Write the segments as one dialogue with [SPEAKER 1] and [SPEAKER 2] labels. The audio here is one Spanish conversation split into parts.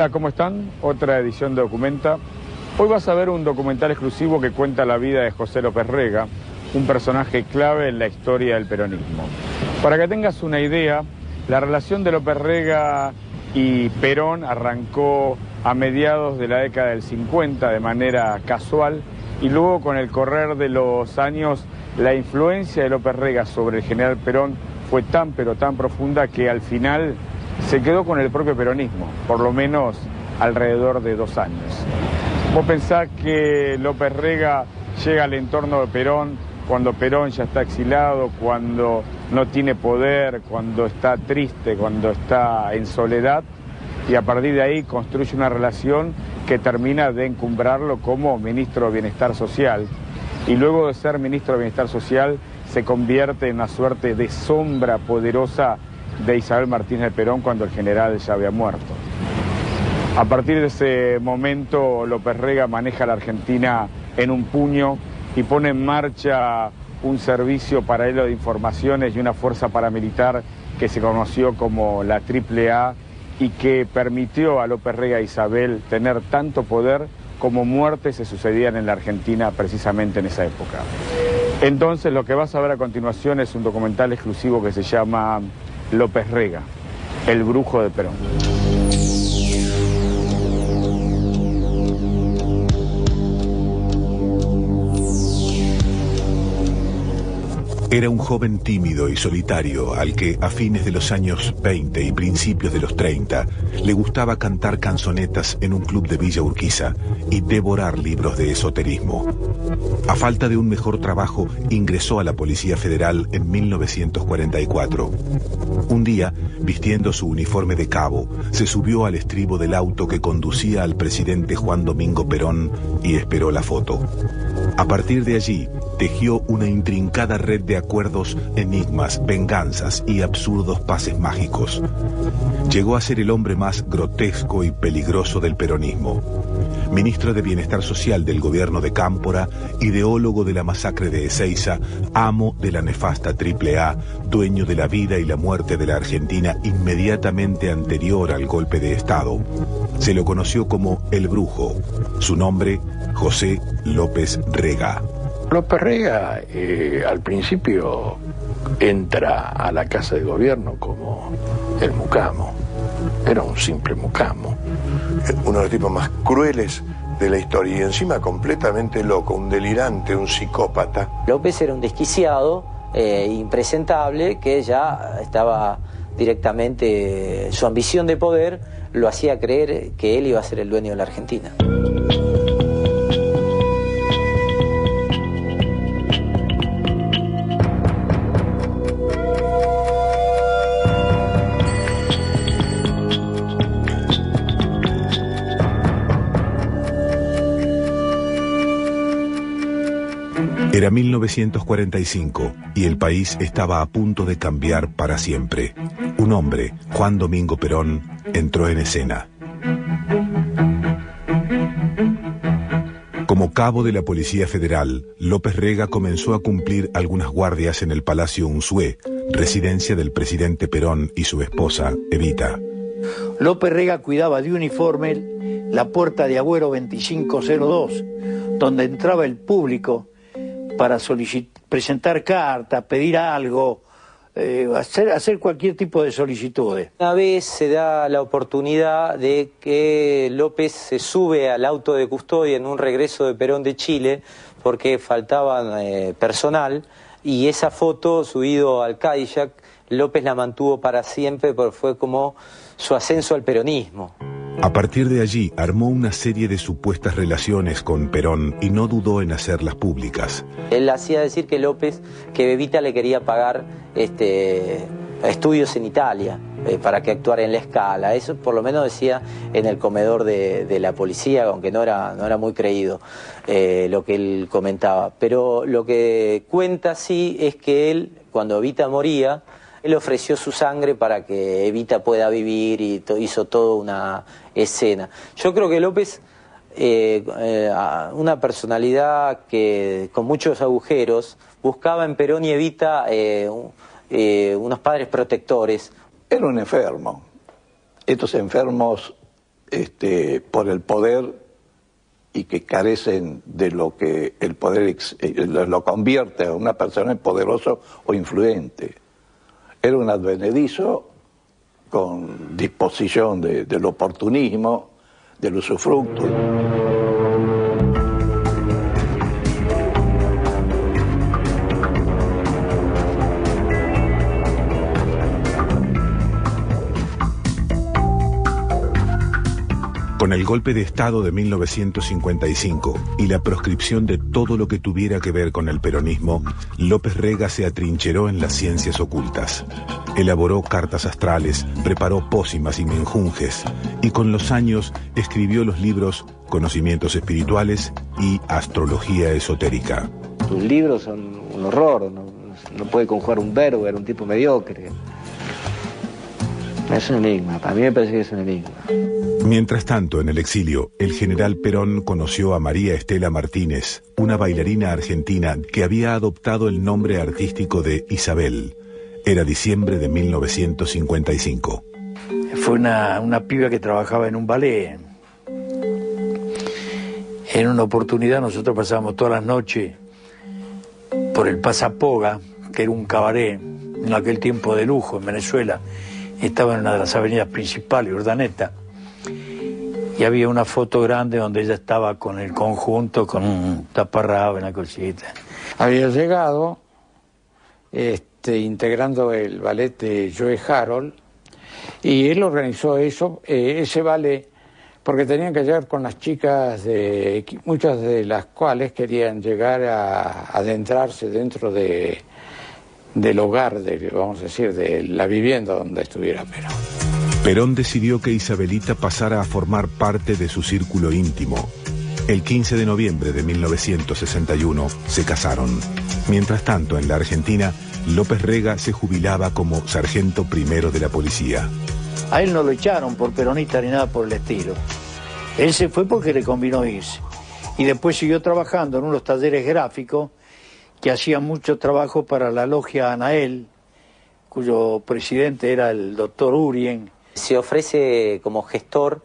[SPEAKER 1] Hola, ¿cómo están? Otra edición de Documenta. Hoy vas a ver un documental exclusivo que cuenta la vida de José López Rega, un personaje clave en la historia del peronismo. Para que tengas una idea, la relación de López Rega y Perón arrancó a mediados de la década del 50 de manera casual y luego con el correr de los años la influencia de López Rega sobre el general Perón fue tan pero tan profunda que al final se quedó con el propio peronismo, por lo menos alrededor de 2 años. Vos pensás que López Rega llega al entorno de Perón cuando Perón ya está exilado, cuando no tiene poder, cuando está triste, cuando está en soledad, y a partir de ahí construye una relación que termina de encumbrarlo como ministro de Bienestar Social. Y luego de ser ministro de Bienestar Social se convierte en una suerte de sombra poderosa de Isabel Martínez de Perón cuando el general ya había muerto. A partir de ese momento López Rega maneja a la Argentina en un puño y pone en marcha un servicio paralelo de informaciones y una fuerza paramilitar que se conoció como la AAA y que permitió a López Rega e Isabel tener tanto poder como muertes se sucedían en la Argentina precisamente en esa época. Entonces lo que vas a ver a continuación es un documental exclusivo que se llama López Rega, el brujo de Perón.
[SPEAKER 2] Era un joven tímido y solitario al que a fines de los años 20 y principios de los 30 le gustaba cantar canzonetas en un club de Villa Urquiza y devorar libros de esoterismo. A falta de un mejor trabajo, ingresó a la Policía Federal en 1944. Un día, vistiendo su uniforme de cabo, se subió al estribo del auto que conducía al presidente Juan Domingo Perón y esperó la foto. A partir de allí, tejió una intrincada red de acuerdos, enigmas, venganzas y absurdos pases mágicos. Llegó a ser el hombre más grotesco y peligroso del peronismo. Ministro de Bienestar Social del gobierno de Cámpora, ideólogo de la masacre de Ezeiza, amo de la nefasta AAA, dueño de la vida y la muerte de la Argentina inmediatamente anterior al golpe de Estado. Se lo conoció como El Brujo. Su nombre, José López Rega.
[SPEAKER 3] López Rega al principio entra a la Casa de Gobierno como el mucamo. Era un simple mucamo.
[SPEAKER 4] Uno de los tipos más crueles de la historia y encima completamente loco, un delirante, un psicópata.
[SPEAKER 5] López era un desquiciado, impresentable, que ya estaba directamente, su ambición de poder lo hacía creer que él iba a ser el dueño de la Argentina.
[SPEAKER 2] Era 1945 y el país estaba a punto de cambiar para siempre. Un hombre, Juan Domingo Perón, entró en escena. Como cabo de la Policía Federal, López Rega comenzó a cumplir algunas guardias en el Palacio Unzué, residencia del presidente Perón y su esposa, Evita.
[SPEAKER 3] López Rega cuidaba de uniforme la puerta de Agüero 2502, donde entraba el público para presentar cartas, pedir algo, hacer cualquier tipo de solicitudes.
[SPEAKER 5] Una vez se da la oportunidad de que López se sube al auto de custodia en un regreso de Perón de Chile porque faltaba personal, y esa foto, subido al Cadillac, López la mantuvo para siempre porque fue como su ascenso al peronismo.
[SPEAKER 2] A partir de allí armó una serie de supuestas relaciones con Perón y no dudó en hacerlas públicas.
[SPEAKER 5] Él hacía decir que Evita le quería pagar estudios en Italia para que actuara en La Scala. Eso por lo menos decía en el comedor de la policía, aunque no era muy creído lo que él comentaba. Pero lo que cuenta sí es que él, cuando Evita moría, él ofreció su sangre para que Evita pueda vivir y hizo toda una escena. Yo creo que López, una personalidad que con muchos agujeros, buscaba en Perón y Evita unos padres protectores.
[SPEAKER 3] Era un enfermo. Estos enfermos
[SPEAKER 6] por el poder y que carecen de lo que el poder lo convierte a una persona en poderoso o influyente. Era un advenedizo con disposición del oportunismo, del usufructo.
[SPEAKER 2] Con el golpe de Estado de 1955 y la proscripción de todo lo que tuviera que ver con el peronismo, López Rega se atrincheró en las ciencias ocultas. Elaboró cartas astrales, preparó pócimas y menjunjes, y con los años escribió los libros Conocimientos Espirituales y Astrología Esotérica.
[SPEAKER 7] Tus libros son un horror, no puede conjugar un verbo, era un tipo mediocre. Es un enigma, para mí me parece que es un enigma.
[SPEAKER 2] Mientras tanto, en el exilio, el general Perón conoció a María Estela Martínez, una bailarina argentina que había adoptado el nombre artístico de Isabel. Era diciembre de 1955.
[SPEAKER 3] Fue una piba que trabajaba en un ballet. En una oportunidad nosotros pasábamos todas las noches por el Pasapoga, que era un cabaret en aquel tiempo de lujo en Venezuela. Estaba en una de las avenidas principales, Urdaneta, y había una foto grande donde ella estaba con el conjunto, con un taparrabo, una cosita.
[SPEAKER 8] Había llegado integrando el ballet de Joe Harold, y él organizó ese ballet, porque tenían que llegar con las chicas, muchas de las cuales querían llegar a adentrarse dentro del hogar, vamos a decir, de la vivienda donde estuviera Perón.
[SPEAKER 2] Perón decidió que Isabelita pasara a formar parte de su círculo íntimo. El 15 de noviembre de 1961 se casaron. Mientras tanto, en la Argentina, López Rega se jubilaba como sargento primero de la policía.
[SPEAKER 3] A él no lo echaron por peronista ni nada por el estilo. Él se fue porque le convino irse. Y después siguió trabajando en unos talleres gráficos que hacían mucho trabajo para la logia Anael, cuyo presidente era el doctor Urien.
[SPEAKER 5] Se ofrece como gestor,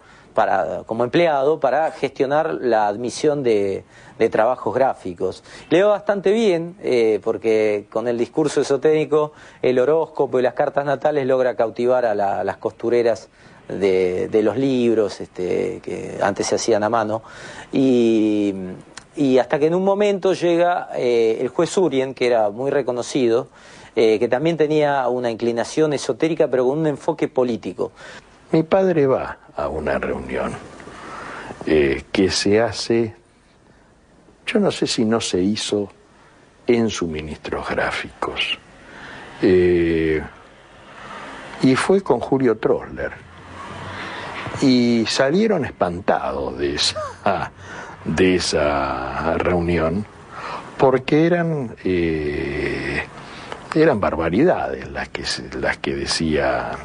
[SPEAKER 5] como empleado, para gestionar la admisión de trabajos gráficos. Le va bastante bien, porque con el discurso esotérico, el horóscopo y las cartas natales logra cautivar a las costureras de los libros que antes se hacían a mano. Y hasta que en un momento llega el juez Urien, que era muy reconocido, que también tenía una inclinación esotérica, pero con un enfoque político.
[SPEAKER 9] Mi padre va a una reunión que se hace, yo no sé si no se hizo en suministros gráficos, y fue con Julio Trosler, y salieron espantados de esa reunión, porque eran barbaridades las que decían.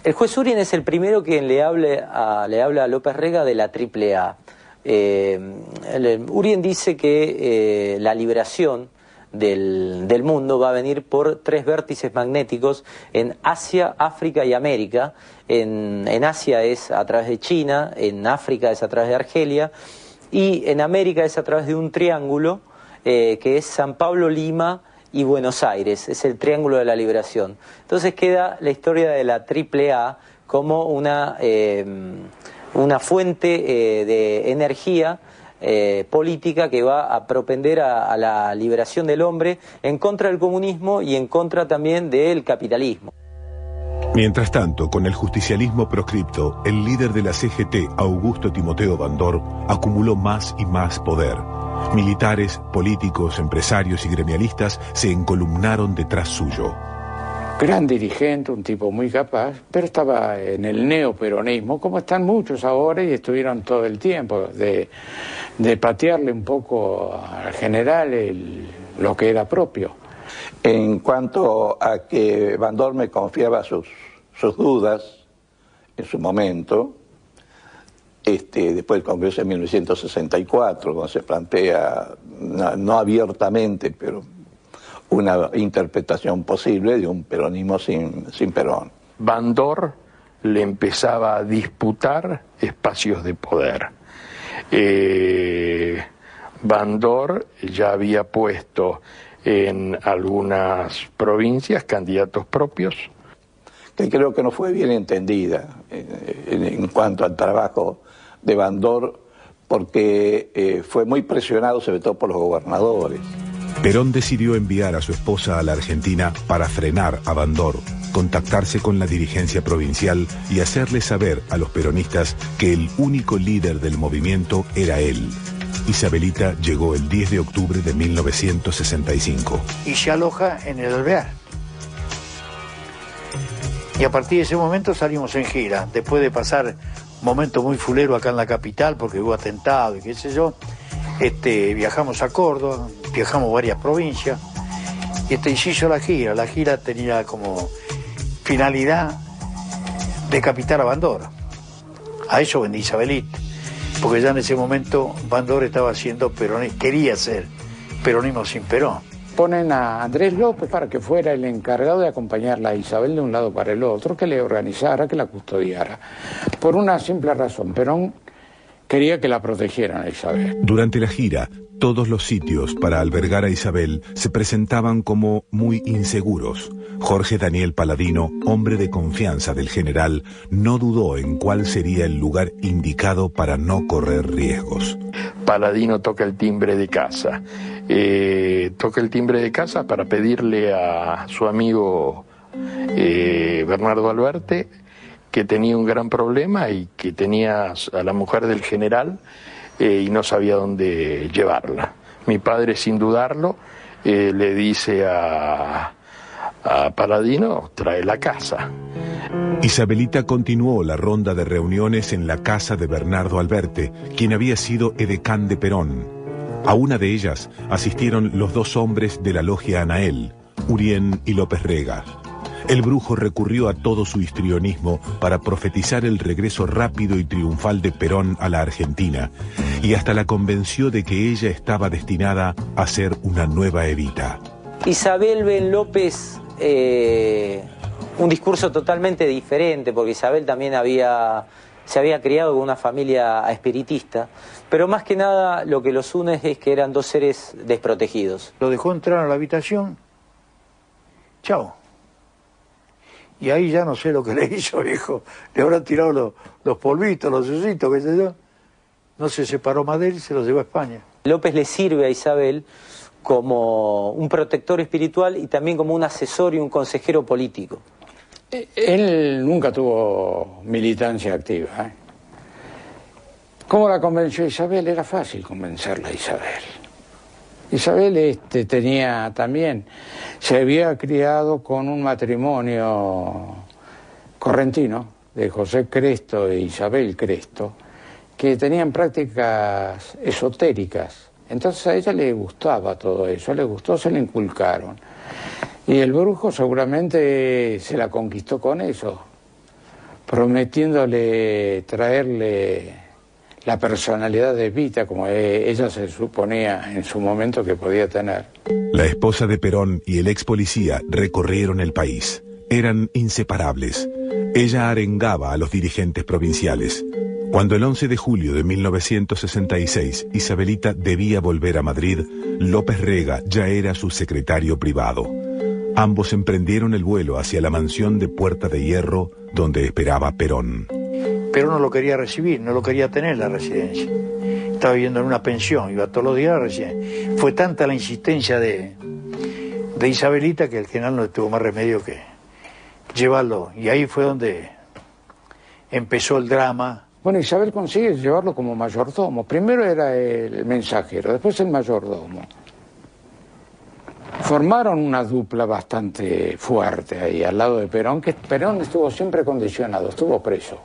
[SPEAKER 5] El juez Urien es el primero que le habla a López Rega de la AAA. Urien dice que la liberación del mundo va a venir por 3 vértices magnéticos en Asia, África y América. En Asia es a través de China, en África es a través de Argelia y en América es a través de un triángulo que es San Pablo, Lima y Buenos Aires. Es el triángulo de la liberación. Entonces queda la historia de la AAA como una fuente de energía política que va a propender a la liberación del hombre en contra del comunismo y en contra también del capitalismo.
[SPEAKER 2] Mientras tanto, con el justicialismo proscripto, el líder de la CGT, Augusto Timoteo Bandor, acumuló más y más poder. Militares, políticos, empresarios y gremialistas se encolumnaron detrás suyo.
[SPEAKER 8] Gran dirigente, un tipo muy capaz, pero estaba en el neoperonismo, como están muchos ahora, y estuvieron todo el tiempo, de patearle un poco al general lo que era propio.
[SPEAKER 6] En cuanto a que Bandor me confiaba sus dudas en su momento, después del Congreso de 1964, cuando se plantea, no abiertamente, pero una interpretación posible de un peronismo sin Perón.
[SPEAKER 9] Bandor le empezaba a disputar espacios de poder. Bandor ya había puesto en algunas provincias candidatos propios.
[SPEAKER 6] Que creo que no fue bien entendida en cuanto al trabajo de Bandor, porque fue muy presionado sobre todo por los gobernadores.
[SPEAKER 2] Perón decidió enviar a su esposa a la Argentina para frenar a Bandor, contactarse con la dirigencia provincial y hacerle saber a los peronistas que el único líder del movimiento era él. Isabelita llegó el 10 de octubre de 1965.
[SPEAKER 3] Y se aloja en el Alvear. Y a partir de ese momento salimos en gira, después de pasar un momento muy fulero acá en la capital, porque hubo atentado y qué sé yo. Viajamos a Córdoba, viajamos varias provincias, y se hizo la gira tenía como finalidad decapitar a Bandor. A eso vendí Isabelita, porque ya en ese momento Bandor estaba haciendo peronismo, quería hacer peronismo sin Perón.
[SPEAKER 8] Ponen a Andrés López para que fuera el encargado de acompañarla a Isabel de un lado para el otro, que le organizara, que la custodiara. Por una simple razón, Perón quería que la protegieran a Isabel.
[SPEAKER 2] Durante la gira, todos los sitios para albergar a Isabel se presentaban como muy inseguros. Jorge Daniel Paladino, hombre de confianza del general, no dudó en cuál sería el lugar indicado para no correr riesgos.
[SPEAKER 9] Paladino toca el timbre de casa. Toca el timbre de casa para pedirle a su amigo Bernardo Alberte, que tenía un gran problema y que tenía a la mujer del general y no sabía dónde llevarla. Mi padre, sin dudarlo, le dice a Paladino, trae la casa.
[SPEAKER 2] Isabelita continuó la ronda de reuniones en la casa de Bernardo Alberte, quien había sido edecán de Perón. A una de ellas asistieron los dos hombres de la logia Anael, Urien y López Rega. El brujo recurrió a todo su histrionismo para profetizar el regreso rápido y triunfal de Perón a la Argentina, y hasta la convenció de que ella estaba destinada a ser una nueva Evita.
[SPEAKER 5] Isabel ve en López un discurso totalmente diferente, porque Isabel también se había criado con una familia espiritista, pero más que nada lo que los une es que eran dos seres desprotegidos.
[SPEAKER 3] Lo dejó entrar a la habitación, chao. Y ahí ya no sé lo que le hizo, viejo. Le habrán tirado los polvitos, los sucitos, qué sé yo. No se separó más de él y se los llevó a España.
[SPEAKER 5] López le sirve a Isabel como un protector espiritual y también como un asesor y un consejero político.
[SPEAKER 8] Él nunca tuvo militancia activa. ¿Cómo la convenció Isabel? Era fácil convencerla a Isabel. Isabel tenía también, se había criado con un matrimonio correntino de José Cresto e Isabel Cresto, que tenían prácticas esotéricas. Entonces a ella le gustaba todo eso, le gustó, se le inculcaron. Y el brujo seguramente se la conquistó con eso, prometiéndole traerle la personalidad de Evita, como ella se suponía en su momento que podía tener.
[SPEAKER 2] La esposa de Perón y el ex policía recorrieron el país. Eran inseparables. Ella arengaba a los dirigentes provinciales. Cuando el 11 de julio de 1966 Isabelita debía volver a Madrid, López Rega ya era su secretario privado. Ambos emprendieron el vuelo hacia la mansión de Puerta de Hierro, donde esperaba Perón.
[SPEAKER 3] Perón no lo quería recibir, no lo quería tener en la residencia. Estaba viviendo en una pensión, iba todos los días a la residencia. Fue tanta la insistencia de Isabelita que el general no tuvo más remedio que llevarlo. Y ahí fue donde empezó el drama.
[SPEAKER 8] Bueno, Isabel consigue llevarlo como mayordomo. Primero era el mensajero, después el mayordomo. Formaron una dupla bastante fuerte ahí al lado de Perón, que Perón estuvo siempre condicionado, estuvo preso.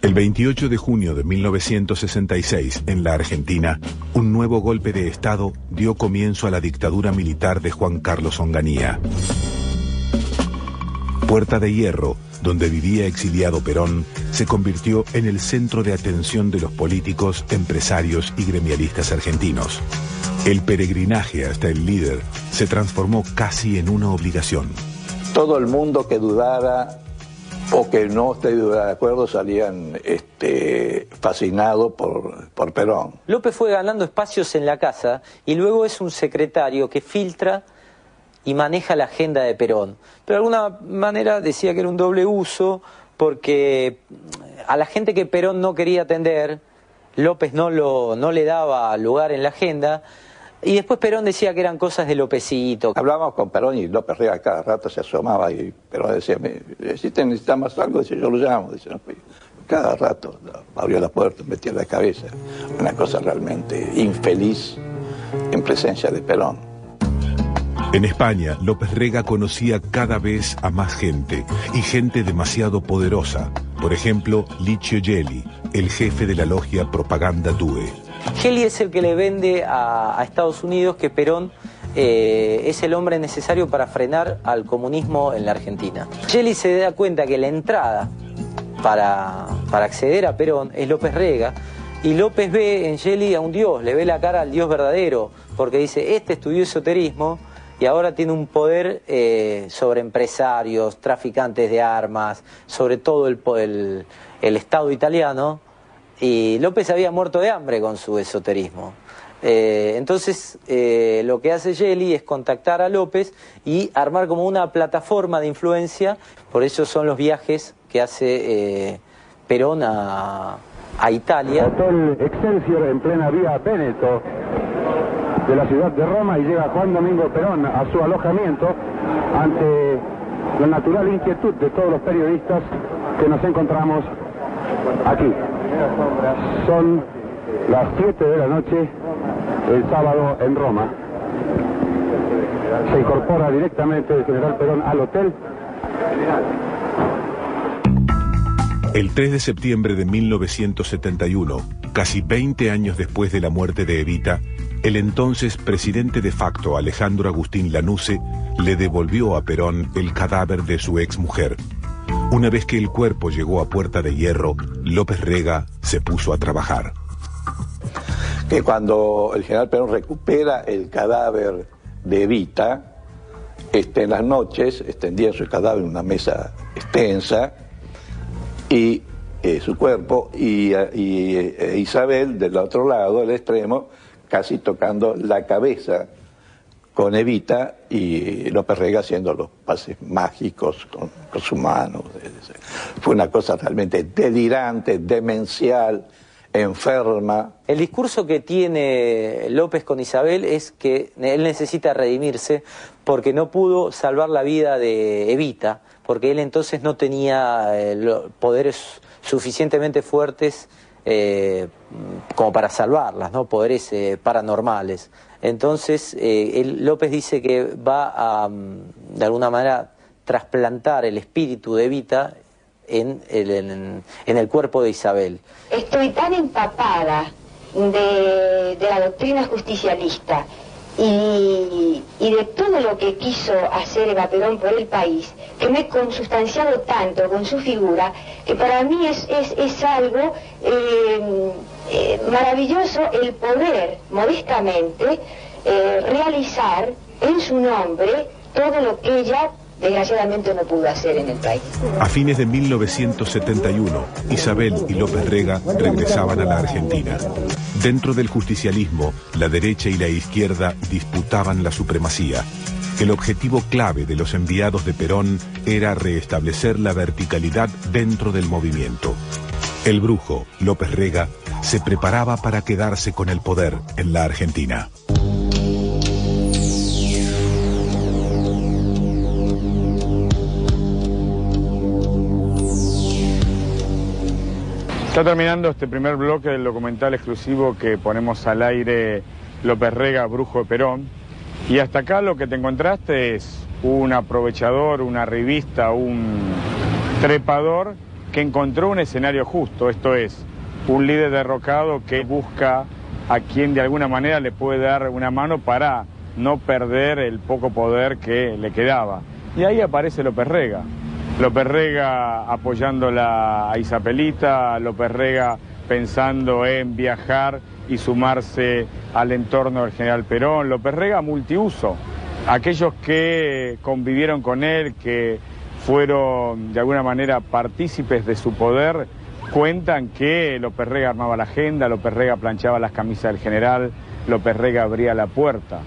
[SPEAKER 2] El 28 de junio de 1966, en la Argentina, un nuevo golpe de Estado dio comienzo a la dictadura militar de Juan Carlos Onganía. Puerta de Hierro, donde vivía exiliado Perón, se convirtió en el centro de atención de los políticos, empresarios y gremialistas argentinos. El peregrinaje hasta el líder se transformó casi en una obligación.
[SPEAKER 6] Todo el mundo que dudara o que no estén de acuerdo salían fascinados por Perón.
[SPEAKER 5] López fue ganando espacios en la casa y luego es un secretario que filtra y maneja la agenda de Perón. Pero de alguna manera decía que era un doble uso, porque a la gente que Perón no quería atender, López no le daba lugar en la agenda, y después Perón decía que eran cosas de Lópezito.
[SPEAKER 6] Hablábamos con Perón y López Rega cada rato se asomaba y Perón decía, si te necesitas algo, dice, yo lo llamo. Dice, no, cada rato abrió la puerta, metía la cabeza. Una cosa realmente infeliz en presencia de Perón.
[SPEAKER 2] En España, López Rega conocía cada vez a más gente, y gente demasiado poderosa. Por ejemplo, Licio Gelli, el jefe de la logia Propaganda Due.
[SPEAKER 5] Gelli es el que le vende a Estados Unidos que Perón es el hombre necesario para frenar al comunismo en la Argentina. Gelli se da cuenta que la entrada para acceder a Perón es López Rega, y López ve en Gelli a un dios, le ve la cara al dios verdadero, porque dice, este estudió esoterismo y ahora tiene un poder sobre empresarios, traficantes de armas, sobre todo el Estado italiano, y López había muerto de hambre con su esoterismo. Entonces lo que hace Gelli es contactar a López y armar como una plataforma de influencia. Por eso son los viajes que hace Perón a Italia.
[SPEAKER 10] Hotel Excelsior en plena vía Véneto de la ciudad de Roma, y llega Juan Domingo Perón a su alojamiento ante la natural inquietud de todos los periodistas que nos encontramos aquí. Son las 7 de la noche el sábado en Roma. Se incorpora directamente el general Perón al hotel.
[SPEAKER 2] El 3 de septiembre de 1971, casi 20 años después de la muerte de Evita, el entonces presidente de facto Alejandro Agustín Lanusse le devolvió a Perón el cadáver de su exmujer. Una vez que el cuerpo llegó a Puerta de Hierro, López Rega se puso a trabajar.
[SPEAKER 6] Que cuando el general Perón recupera el cadáver de Evita, en las noches extendía su cadáver en una mesa extensa, y su cuerpo, y Isabel del otro lado, al extremo, casi tocando la cabeza con Evita, y López Rega haciendo los pases mágicos con su mano. Fue una cosa realmente delirante, demencial, enferma.
[SPEAKER 5] El discurso que tiene López con Isabel es que él necesita redimirse porque no pudo salvar la vida de Evita, porque él entonces no tenía poderes suficientemente fuertes como para salvarlas, ¿no? Poderes paranormales. Entonces López dice que va a, de alguna manera, trasplantar el espíritu de Evita en el cuerpo de Isabel.
[SPEAKER 11] Estoy tan empapada de la doctrina justicialista y de todo lo que quiso hacer Eva Perón por el país, que me he consustanciado tanto con su figura, que para mí es algo maravilloso el poder modestamente realizar en su nombre todo lo que ella desgraciadamente no pudo hacer en el país.
[SPEAKER 2] A fines de 1971, Isabel y López Rega regresaban a la Argentina. Dentro del justicialismo, la derecha y la izquierda disputaban la supremacía. El objetivo clave de los enviados de Perón era restablecer la verticalidad dentro del movimiento. El brujo, López Rega, se preparaba para quedarse con el poder en la Argentina.
[SPEAKER 1] Está terminando este primer bloque del documental exclusivo que ponemos al aire, López Rega, brujo de Perón. Y hasta acá lo que te encontraste es un aprovechador, un arribista, un trepador que encontró un escenario justo, esto es, un líder derrocado que busca a quien de alguna manera le puede dar una mano para no perder el poco poder que le quedaba. Y ahí aparece López Rega. López Rega apoyándola a Isabelita, López Rega pensando en viajar y sumarse al entorno del general Perón, López Rega multiuso. Aquellos que convivieron con él, que fueron de alguna manera partícipes de su poder, cuentan que López Rega armaba la agenda, López Rega planchaba las camisas del general, López Rega abría la puerta.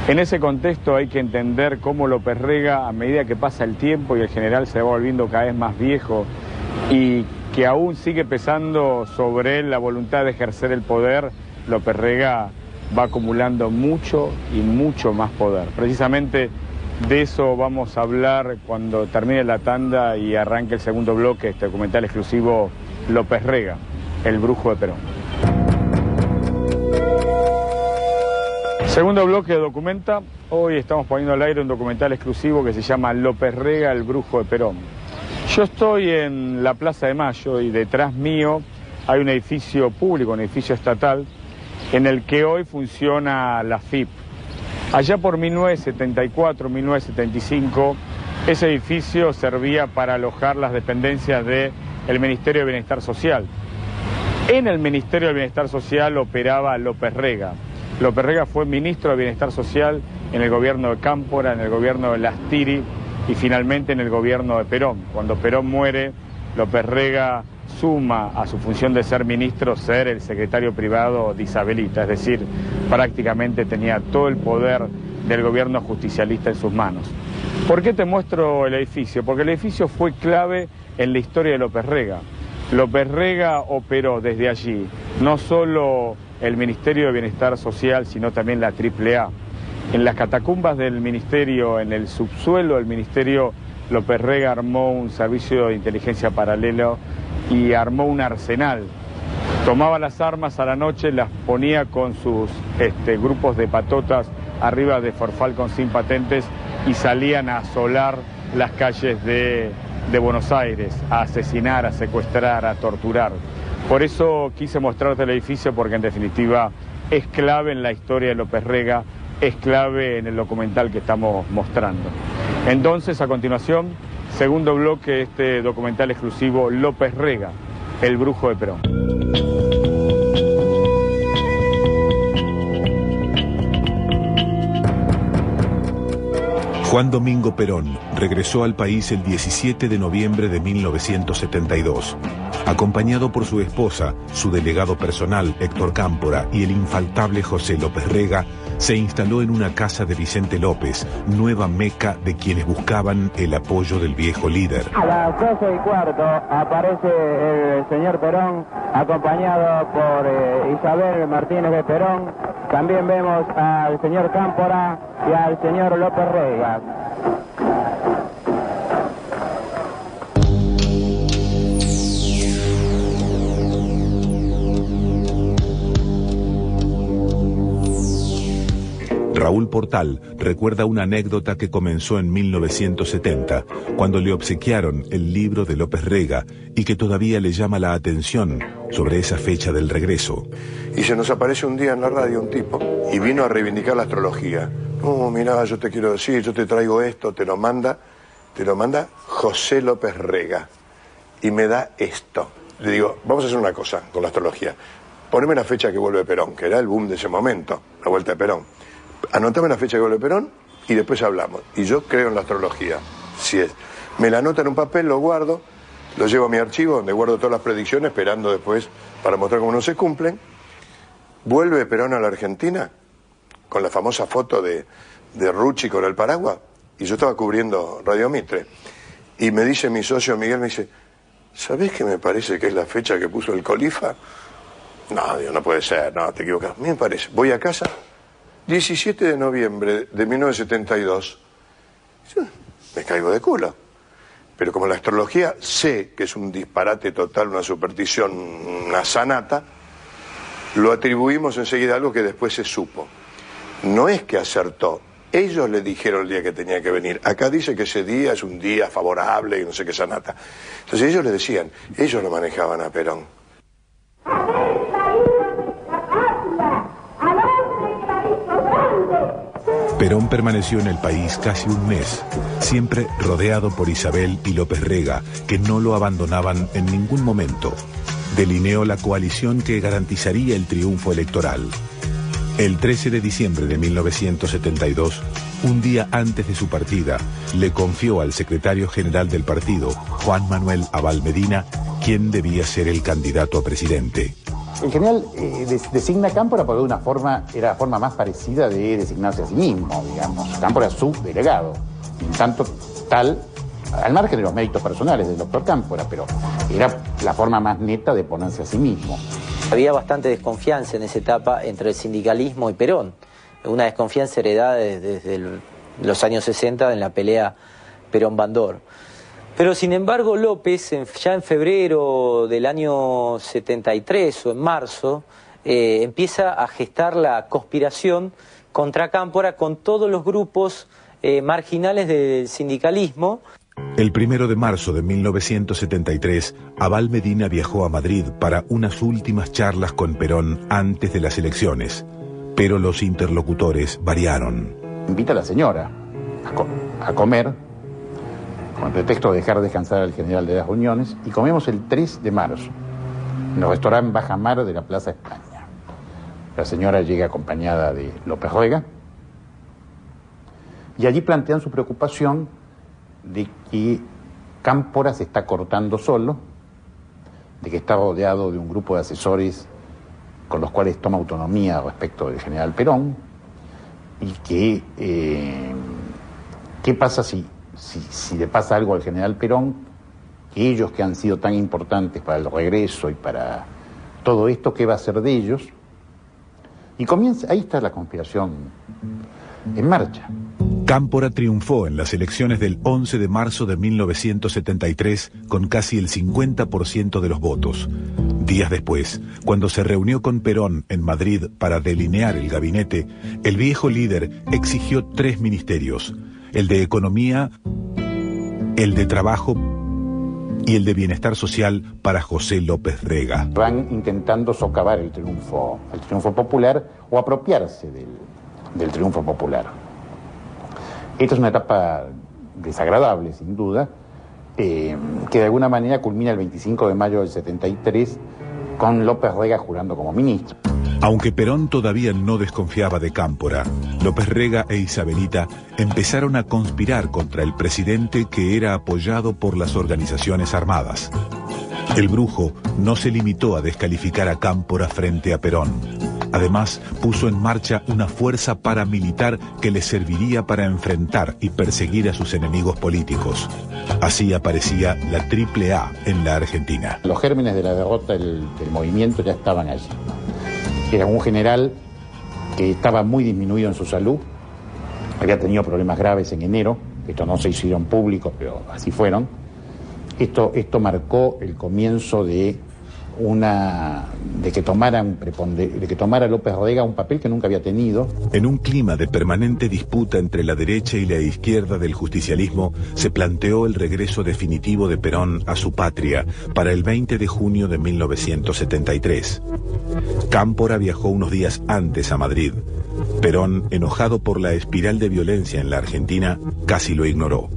[SPEAKER 1] En ese contexto hay que entender cómo López Rega, a medida que pasa el tiempo y el general se va volviendo cada vez más viejo y que aún sigue pesando sobre él la voluntad de ejercer el poder, López Rega va acumulando mucho y mucho más poder. Precisamente de eso vamos a hablar cuando termine la tanda y arranque el segundo bloque, este documental exclusivo López Rega, el brujo de Perón. Segundo bloque de Documenta. Hoy estamos poniendo al aire un documental exclusivo que se llama López Rega, el brujo de Perón. Yo estoy en la Plaza de Mayo y detrás mío hay un edificio público, un edificio estatal, en el que hoy funciona la FIP. Allá por 1974, 1975, ese edificio servía para alojar las dependencias del Ministerio de Bienestar Social. En el Ministerio de Bienestar Social operaba López Rega. López Rega fue ministro de Bienestar Social en el gobierno de Cámpora, en el gobierno de Lastiri y finalmente en el gobierno de Perón. Cuando Perón muere, López Rega suma a su función de ser ministro ser el secretario privado de Isabelita, es decir, prácticamente tenía todo el poder del gobierno justicialista en sus manos. ¿Por qué te muestro el edificio? Porque el edificio fue clave en la historia de López Rega. López Rega operó desde allí no solo el Ministerio de Bienestar Social, sino también la AAA. En las catacumbas del ministerio, en el subsuelo del ministerio, López Rega armó un servicio de inteligencia paralelo y armó un arsenal. Tomaba las armas a la noche, las ponía con sus grupos de patotas arriba de Forfalcon sin patentes y salían a asolar las calles de Buenos Aires, a asesinar, a secuestrar, a torturar. Por eso quise mostrarte el edificio, porque en definitiva es clave en la historia de López Rega, es clave en el documental que estamos mostrando. Entonces, a continuación, segundo bloque de este documental exclusivo López Rega, el brujo de Perón.
[SPEAKER 2] Juan Domingo Perón regresó al país el 17 de noviembre de 1972. Acompañado por su esposa, su delegado personal Héctor Cámpora y el infaltable José López Rega, se instaló en una casa de Vicente López, nueva meca de quienes buscaban el apoyo del viejo líder.
[SPEAKER 12] A las 12:15 aparece el señor Perón, acompañado por Isabel Martínez de Perón. También vemos al señor Cámpora y al señor López Rega.
[SPEAKER 2] Raúl Portal recuerda una anécdota que comenzó en 1970, cuando le obsequiaron el libro de López Rega y que todavía le llama la atención sobre esa fecha del regreso.
[SPEAKER 4] Y se nos aparece un día en la radio un tipo y vino a reivindicar la astrología. No, mirá, yo te quiero decir, yo te traigo esto, te lo manda José López Rega y me da esto. Le digo, vamos a hacer una cosa con la astrología. Poneme la fecha que vuelve Perón, que era el boom de ese momento, la vuelta de Perón. Anotame la fecha que vuelve Perón y después hablamos. Y yo creo en la astrología, si es. Me la anota en un papel, lo guardo, lo llevo a mi archivo donde guardo todas las predicciones, esperando después para mostrar cómo no se cumplen. Vuelve Perón a la Argentina con la famosa foto de Rucci con el paraguas, y yo estaba cubriendo Radio Mitre. Y me dice mi socio Miguel, me dice, ¿sabés qué me parece que es la fecha que puso el Colifa? No, Dios, no puede ser, no, te equivocas. A mí me parece. Voy a casa, 17 de noviembre de 1972. Me caigo de culo. Pero como la astrología sé que es un disparate total, una superstición, una sanata, lo atribuimos enseguida a algo que después se supo. No es que acertó. Ellos le dijeron el día que tenía que venir. Acá dice que ese día es un día favorable y no sé qué sanata. Entonces ellos le decían, ellos lo manejaban a Perón.
[SPEAKER 2] Perón permaneció en el país casi un mes, siempre rodeado por Isabel y López Rega, que no lo abandonaban en ningún momento. Delineó la coalición que garantizaría el triunfo electoral. El 13 de diciembre de 1972, Un día antes de su partida, le confió al secretario general del partido, Juan Manuel Abal Medina, quién debía ser el candidato a presidente.
[SPEAKER 13] El general designa a Cámpora porque de una forma, era la forma más parecida de designarse a sí mismo, digamos. Cámpora es subdelegado, en tanto tal, al margen de los méritos personales del doctor Cámpora, pero era la forma más neta de ponerse a sí mismo.
[SPEAKER 5] Había bastante desconfianza en esa etapa entre el sindicalismo y Perón. Una desconfianza heredada desde los años 60 en la pelea Perón-Bandor. Pero sin embargo López, ya en febrero del año 73 o en marzo, empieza a gestar la conspiración contra Cámpora con todos los grupos marginales del sindicalismo.
[SPEAKER 2] El 1 de marzo de 1973, Abal Medina viajó a Madrid para unas últimas charlas con Perón antes de las elecciones. Pero los interlocutores variaron.
[SPEAKER 13] Invita a la señora a comer, con el pretexto de dejar descansar al general de las reuniones, y comemos el 3 de marzo, en el restaurante Bajamar de la Plaza España. La señora llega acompañada de López Rega, y allí plantean su preocupación de que Cámpora se está cortando solo, de que está rodeado de un grupo de asesores con los cuales toma autonomía respecto del general Perón, y que qué pasa si le pasa algo al general Perón, que ellos que han sido tan importantes para el regreso y para todo esto, ¿qué va a hacer de ellos? Y comienza, ahí está la conspiración en marcha.
[SPEAKER 2] Cámpora triunfó en las elecciones del 11 de marzo de 1973 con casi el 50% de los votos. Días después, cuando se reunió con Perón en Madrid para delinear el gabinete, el viejo líder exigió 3 ministerios: el de Economía, el de Trabajo y el de Bienestar Social para José López Rega.
[SPEAKER 13] Van intentando socavar el triunfo popular o apropiarse del triunfo popular. Esta es una etapa desagradable, sin duda, que de alguna manera culmina el 25 de mayo del 73 con López Rega jurando como ministro.
[SPEAKER 2] Aunque Perón todavía no desconfiaba de Cámpora, López Rega e Isabelita empezaron a conspirar contra el presidente, que era apoyado por las organizaciones armadas. El brujo no se limitó a descalificar a Cámpora frente a Perón. Además, puso en marcha una fuerza paramilitar que le serviría para enfrentar y perseguir a sus enemigos políticos. Así aparecía la AAA en la Argentina.
[SPEAKER 13] Los gérmenes de la derrota del movimiento ya estaban allí. Era un general que estaba muy disminuido en su salud, había tenido problemas graves en enero, estos no se hicieron públicos, pero así fueron. Esto marcó el comienzo de que tomara López Rega un papel que nunca había tenido.
[SPEAKER 2] En un clima de permanente disputa entre la derecha y la izquierda del justicialismo, se planteó el regreso definitivo de Perón a su patria para el 20 de junio de 1973. Cámpora viajó unos días antes a Madrid. Perón, enojado por la espiral de violencia en la Argentina, casi lo ignoró.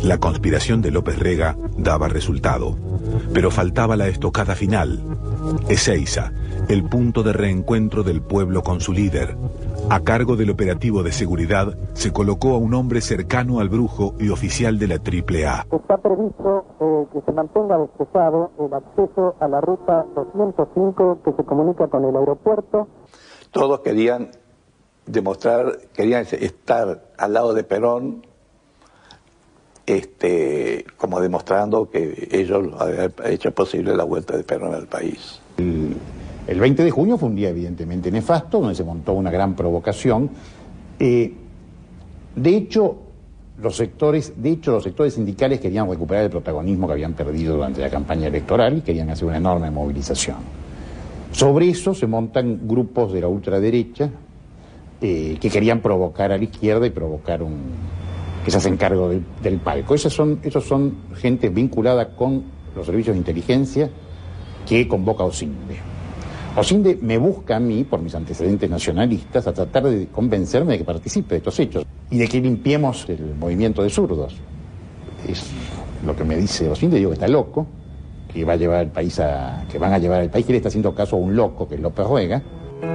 [SPEAKER 2] La conspiración de López Rega daba resultado, pero faltaba la estocada final. Ezeiza, el punto de reencuentro del pueblo con su líder. A cargo del operativo de seguridad se colocó a un hombre cercano al brujo y oficial de la AAA.
[SPEAKER 14] Está previsto que se mantenga despejado el acceso a la ruta 205 que se comunica con el aeropuerto.
[SPEAKER 6] Todos querían estar al lado de Perón, como demostrando que ellos habían hecho posible la vuelta de Perón al país.
[SPEAKER 13] El 20 de junio fue un día evidentemente nefasto, donde se montó una gran provocación. De hecho, los sectores sindicales querían recuperar el protagonismo que habían perdido durante la campaña electoral y querían hacer una enorme movilización. Sobre eso se montan grupos de la ultraderecha que querían provocar a la izquierda y provocar que se hacen cargo del palco. Esos son gente vinculada con los servicios de inteligencia que convoca Osinde. Osinde me busca a mí, por mis antecedentes nacionalistas, a tratar de convencerme de que participe de estos hechos y de que limpiemos el movimiento de zurdos. Es lo que me dice Osinde. Digo que está loco, que van a llevar al país, que le está haciendo caso a un loco, que es López Rega.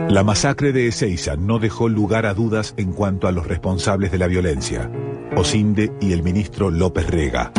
[SPEAKER 2] La masacre de Ezeiza no dejó lugar a dudas en cuanto a los responsables de la violencia: Osinde y el ministro López Rega.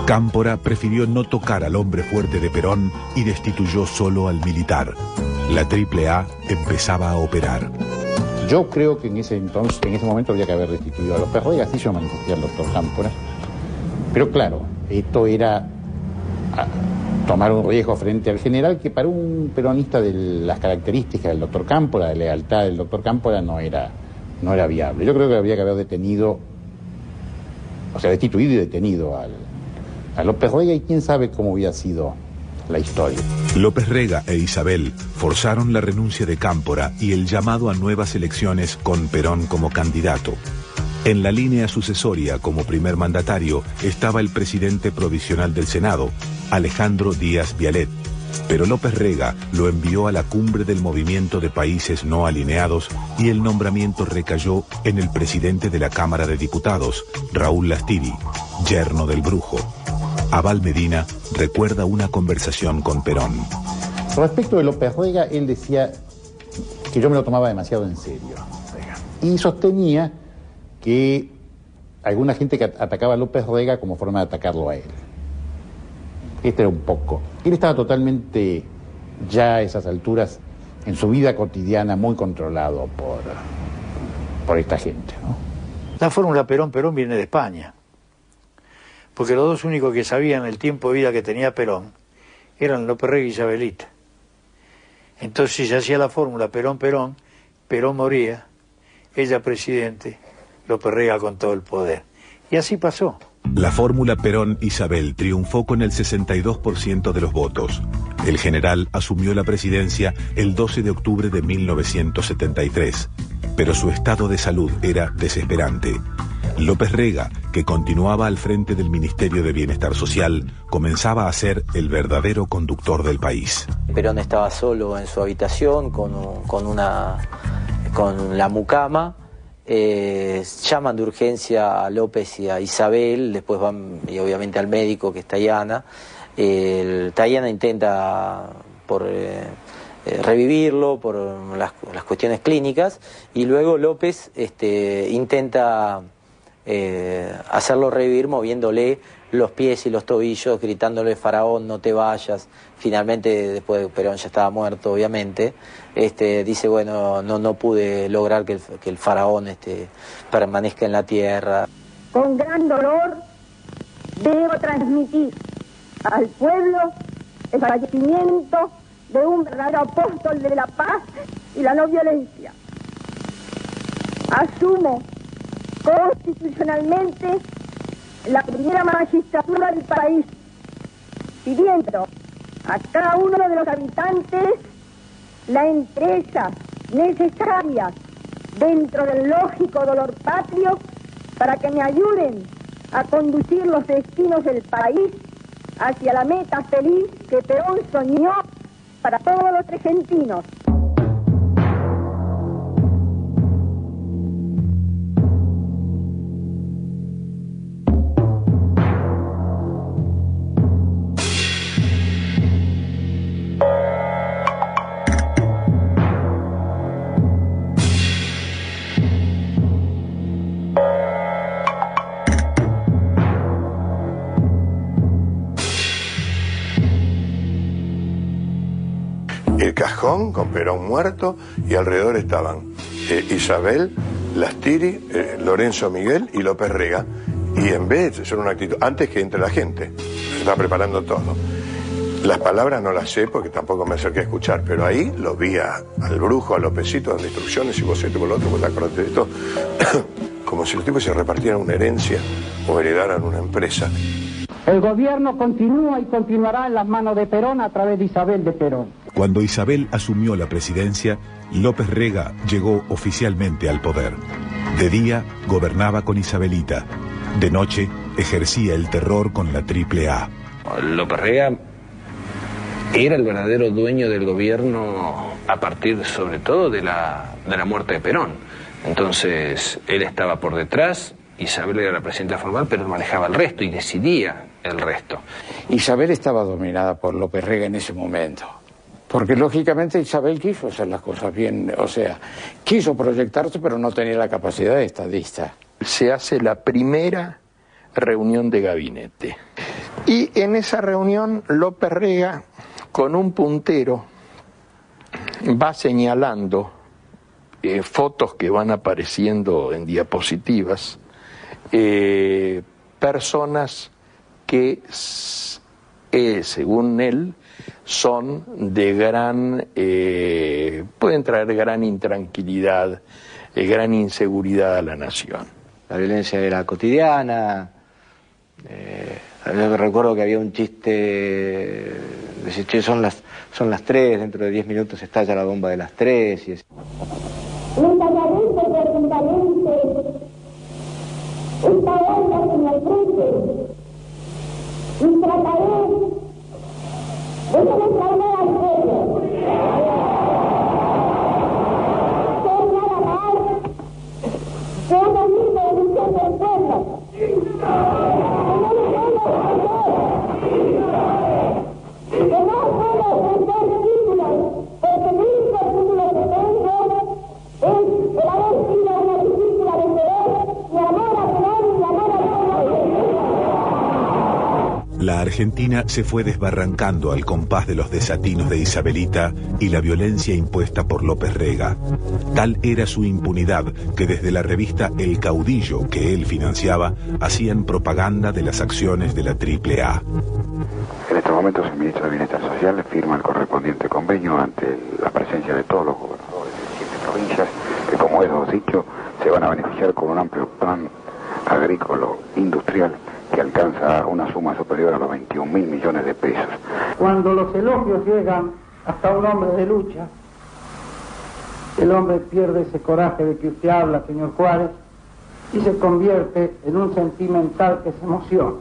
[SPEAKER 2] Cámpora prefirió no tocar al hombre fuerte de Perón y destituyó solo al militar. La AAA empezaba a operar.
[SPEAKER 13] Yo creo que en ese momento habría que haber destituido a López Rega, así se lo manifestó el doctor Cámpora. Pero claro, esto era tomar un riesgo frente al general que para un peronista de las características del doctor Cámpora, de lealtad del doctor Cámpora, no era viable. Yo creo que habría que haber destituido y detenido a López Rega, y quién sabe cómo hubiera sido la historia.
[SPEAKER 2] López Rega e Isabel forzaron la renuncia de Cámpora y el llamado a nuevas elecciones con Perón como candidato. En la línea sucesoria como primer mandatario estaba el presidente provisional del Senado, Alejandro Díaz Vialet, pero López Rega lo envió a la cumbre del movimiento de países no alineados y el nombramiento recayó en el presidente de la Cámara de Diputados, Raúl Lastiri, yerno del Brujo. Abal Medina recuerda una conversación con Perón.
[SPEAKER 13] Respecto de López Rega, él decía que yo me lo tomaba demasiado en serio. Y sostenía que alguna gente que atacaba a López Rega como forma de atacarlo a él. Este era un poco. Él estaba totalmente, ya a esas alturas, en su vida cotidiana, muy controlado por esta gente, ¿no?
[SPEAKER 3] La fórmula Perón-Perón viene de España. Porque los dos únicos que sabían el tiempo de vida que tenía Perón eran López Rega y Isabelita. Entonces, si se hacía la fórmula Perón-Perón, Perón moría, ella presidente, López Rega con todo el poder. Y así pasó.
[SPEAKER 2] La fórmula Perón-Isabel triunfó con el 62% de los votos. El general asumió la presidencia el 12 de octubre de 1973, pero su estado de salud era desesperante. López Rega, que continuaba al frente del Ministerio de Bienestar Social, comenzaba a ser el verdadero conductor del país.
[SPEAKER 5] Perón estaba solo en su habitación con la mucama. Llaman de urgencia a López y a Isabel, después van y obviamente al médico, que es Tayana. Tayana intenta revivirlo por las cuestiones clínicas, y luego López intenta hacerlo revivir moviéndole los pies y los tobillos, gritándole: faraón, no te vayas. Finalmente, después de Perón ya estaba muerto, obviamente, dice: bueno, no pude lograr que el faraón permanezca en la tierra.
[SPEAKER 15] Con gran dolor debo transmitir al pueblo el fallecimiento de un verdadero apóstol de la paz y la no violencia. Asumo constitucionalmente la primera magistratura del país, pidiendo a cada uno de los habitantes la entrega necesaria dentro del lógico dolor patrio para que me ayuden a conducir los destinos del país hacia la meta feliz que Perón soñó para todos los argentinos.
[SPEAKER 4] El cajón con Perón muerto, y alrededor estaban Isabel, Lastiri, Lorenzo Miguel y López Rega. Y en vez de ser una actitud, antes que entre la gente, se está preparando todo. Las palabras no las sé porque tampoco me acerqué a escuchar, pero ahí lo vi al Brujo, a Lópezito, dando instrucciones, y vos esto con lo otro, vos te acordás de esto, como si los tipos se repartieran una herencia o heredaran una empresa.
[SPEAKER 14] El gobierno continúa y continuará en las manos de Perón a través de Isabel de Perón.
[SPEAKER 2] Cuando Isabel asumió la presidencia, López Rega llegó oficialmente al poder. De día, gobernaba con Isabelita. De noche, ejercía el terror con la AAA.
[SPEAKER 6] López Rega era el verdadero dueño del gobierno a partir, sobre todo, de la muerte de Perón. Entonces, él estaba por detrás, Isabel era la presidenta formal, pero manejaba el resto y decidía el resto.
[SPEAKER 8] Isabel estaba dominada por López Rega en ese momento. Porque lógicamente Isabel quiso hacer las cosas bien, o sea, quiso proyectarse, pero no tenía la capacidad de estadista.
[SPEAKER 9] Se hace la primera reunión de gabinete. Y en esa reunión López Rega, con un puntero, va señalando fotos que van apareciendo en diapositivas, personas que, según él, son de pueden traer gran intranquilidad, gran inseguridad a la nación.
[SPEAKER 7] La violencia era cotidiana. Yo recuerdo que había un chiste, decir, che, son las 3, dentro de 10 minutos estalla la bomba de las 3. Y
[SPEAKER 15] Lentamente, profundamente, esta onda que me ofrece, y trataré de que me salga al cuello. Ser nada más que un amigo de mi del pueblo. Que no puedo ofrecer títulos, porque el único título que tengo es el haber sido una discípula de Perón, mi amor a Perón y amor al pueblo.
[SPEAKER 2] La Argentina se fue desbarrancando al compás de los desatinos de Isabelita y la violencia impuesta por López Rega. Tal era su impunidad que desde la revista El Caudillo, que él financiaba, hacían propaganda de las acciones de la AAA.
[SPEAKER 16] En estos momentos el ministro de Bienestar Social firma el correspondiente convenio ante la presencia de todos los gobernadores de 7 provincias que, como hemos dicho, se van a beneficiar con un amplio plan agrícola industrial que alcanza una suma superior a los 21.000 millones de pesos.
[SPEAKER 17] Cuando los elogios llegan hasta un hombre de lucha, el hombre pierde ese coraje de que usted habla, señor Juárez, y se convierte en un sentimental que se emociona.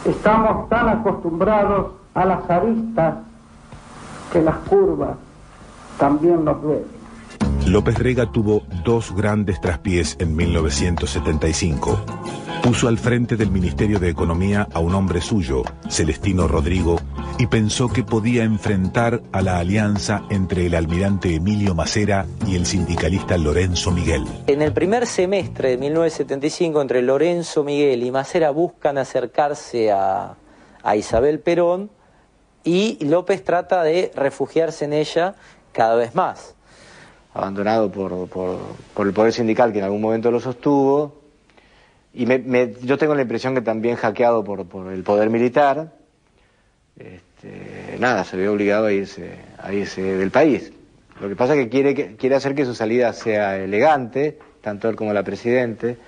[SPEAKER 17] Estamos tan acostumbrados a las aristas que las curvas también nos duelen.
[SPEAKER 2] López Rega tuvo 2 grandes traspiés en 1975. Puso al frente del Ministerio de Economía a un hombre suyo, Celestino Rodrigo, y pensó que podía enfrentar a la alianza entre el almirante Emilio Macera y el sindicalista Lorenzo Miguel.
[SPEAKER 5] En el primer semestre de 1975, entre Lorenzo Miguel y Macera buscan acercarse a Isabel Perón y López trata de refugiarse en ella cada vez más.
[SPEAKER 7] Abandonado por el poder sindical que en algún momento lo sostuvo, y yo tengo la impresión que también hackeado por el poder militar, se ve obligado a irse del país. Lo que pasa es que quiere hacer que su salida sea elegante, tanto él como la Presidente,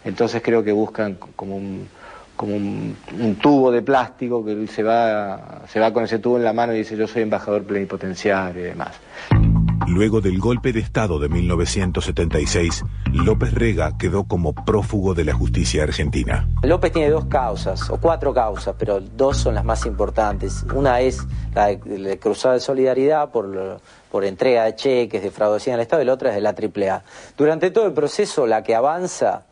[SPEAKER 7] entonces creo que buscan como un tubo de plástico, que él se va con ese tubo en la mano y dice: yo soy embajador plenipotenciario y demás.
[SPEAKER 2] Luego del golpe de Estado de 1976, López Rega quedó como prófugo de la justicia argentina.
[SPEAKER 5] López tiene 2 causas, o 4 causas, pero 2 son las más importantes. Una es la de cruzada de solidaridad por entrega de cheques, defraudación al Estado, y la otra es de la AAA. Durante todo el proceso, la que avanza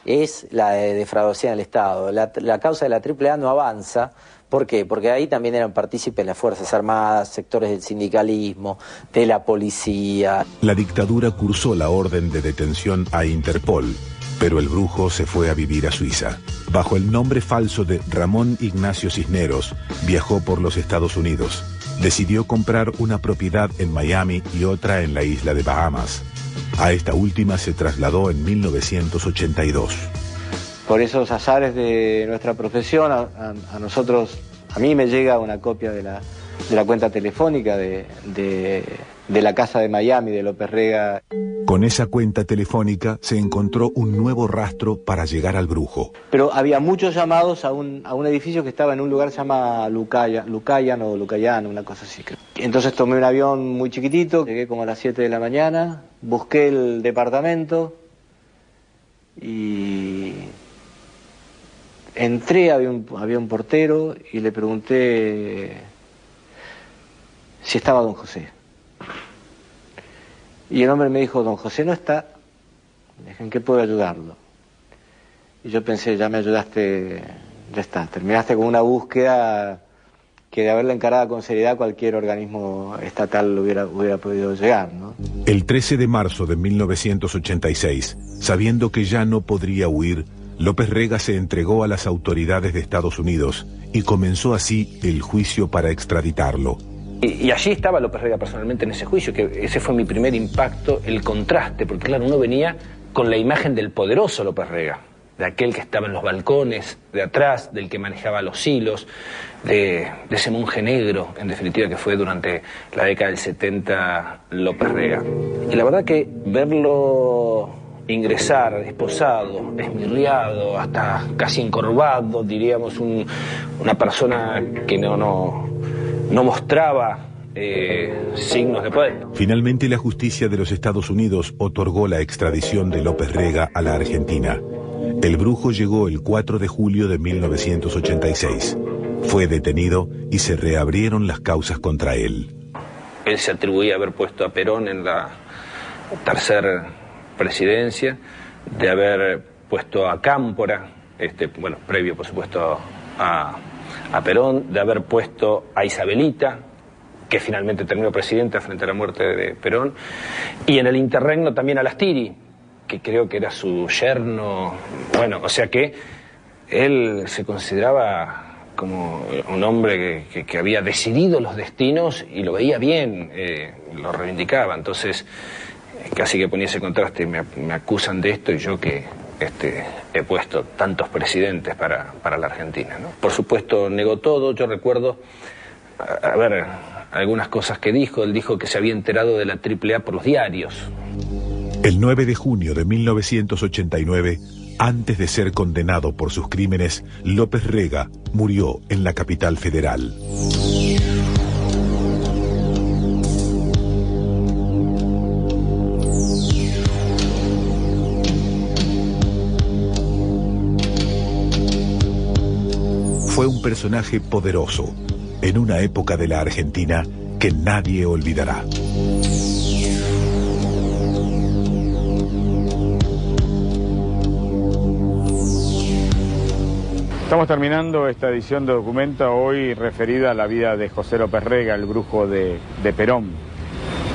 [SPEAKER 5] es la de defraudación al Estado. La causa de la AAA no avanza. ¿Por qué? Porque ahí también eran partícipes las Fuerzas Armadas, sectores del sindicalismo, de la policía.
[SPEAKER 2] La dictadura cursó la orden de detención a Interpol, pero el brujo se fue a vivir a Suiza. Bajo el nombre falso de Ramón Ignacio Cisneros, viajó por los Estados Unidos. Decidió comprar una propiedad en Miami y otra en la isla de Bahamas. A esta última se trasladó en 1982.
[SPEAKER 7] Por esos azares de nuestra profesión, a nosotros, a mí me llega una copia de la cuenta telefónica de la casa de Miami de López Rega.
[SPEAKER 2] Con esa cuenta telefónica se encontró un nuevo rastro para llegar al brujo.
[SPEAKER 7] Pero había muchos llamados a un edificio que estaba en un lugar que se llama Lucayan, una cosa así. Entonces tomé un avión muy chiquitito, llegué como a las 7 de la mañana, busqué el departamento y entré, había un portero y le pregunté si estaba don José. Y el hombre me dijo, don José no está, ¿en qué puedo ayudarlo? Y yo pensé, ya me ayudaste, ya está, terminaste con una búsqueda que de haberla encarada con seriedad cualquier organismo estatal hubiera podido llegar, ¿no?
[SPEAKER 2] El 13 de marzo de 1986, sabiendo que ya no podría huir, López Rega se entregó a las autoridades de Estados Unidos y comenzó así el juicio para extraditarlo.
[SPEAKER 18] Y allí estaba López Rega personalmente en ese juicio, que ese fue mi primer impacto, el contraste, porque claro, uno venía con la imagen del poderoso López Rega, de aquel que estaba en los balcones de atrás, del que manejaba los hilos, de ese monje negro, en definitiva, que fue durante la década del 70 López Rega. Y la verdad que verlo ingresar esposado, esmirriado, hasta casi encorvado, diríamos, una persona que no mostraba signos de poder.
[SPEAKER 2] Finalmente la justicia de los Estados Unidos otorgó la extradición de López Rega a la Argentina. El brujo llegó el 4 de julio de 1986. Fue detenido y se reabrieron las causas contra él.
[SPEAKER 18] Él se atribuía haber puesto a Perón en la tercera presidencia, de haber puesto a Cámpora, previo por supuesto a Perón, de haber puesto a Isabelita, que finalmente terminó presidenta frente a la muerte de Perón, y en el interregno también a Lastiri, que creo que era su yerno. Bueno, o sea que él se consideraba como un hombre que había decidido los destinos y lo veía bien, lo reivindicaba. Entonces casi que ponía ese contraste, me acusan de esto y yo que he puesto tantos presidentes para la Argentina, ¿no? Por supuesto negó todo. Yo recuerdo, algunas cosas que dijo. Él dijo que se había enterado de la AAA por los diarios.
[SPEAKER 2] El 9 de junio de 1989, antes de ser condenado por sus crímenes, López Rega murió en la capital federal. Fue un personaje poderoso en una época de la Argentina que nadie olvidará.
[SPEAKER 1] Estamos terminando esta edición de Documenta, hoy referida a la vida de José López Rega, el brujo de Perón.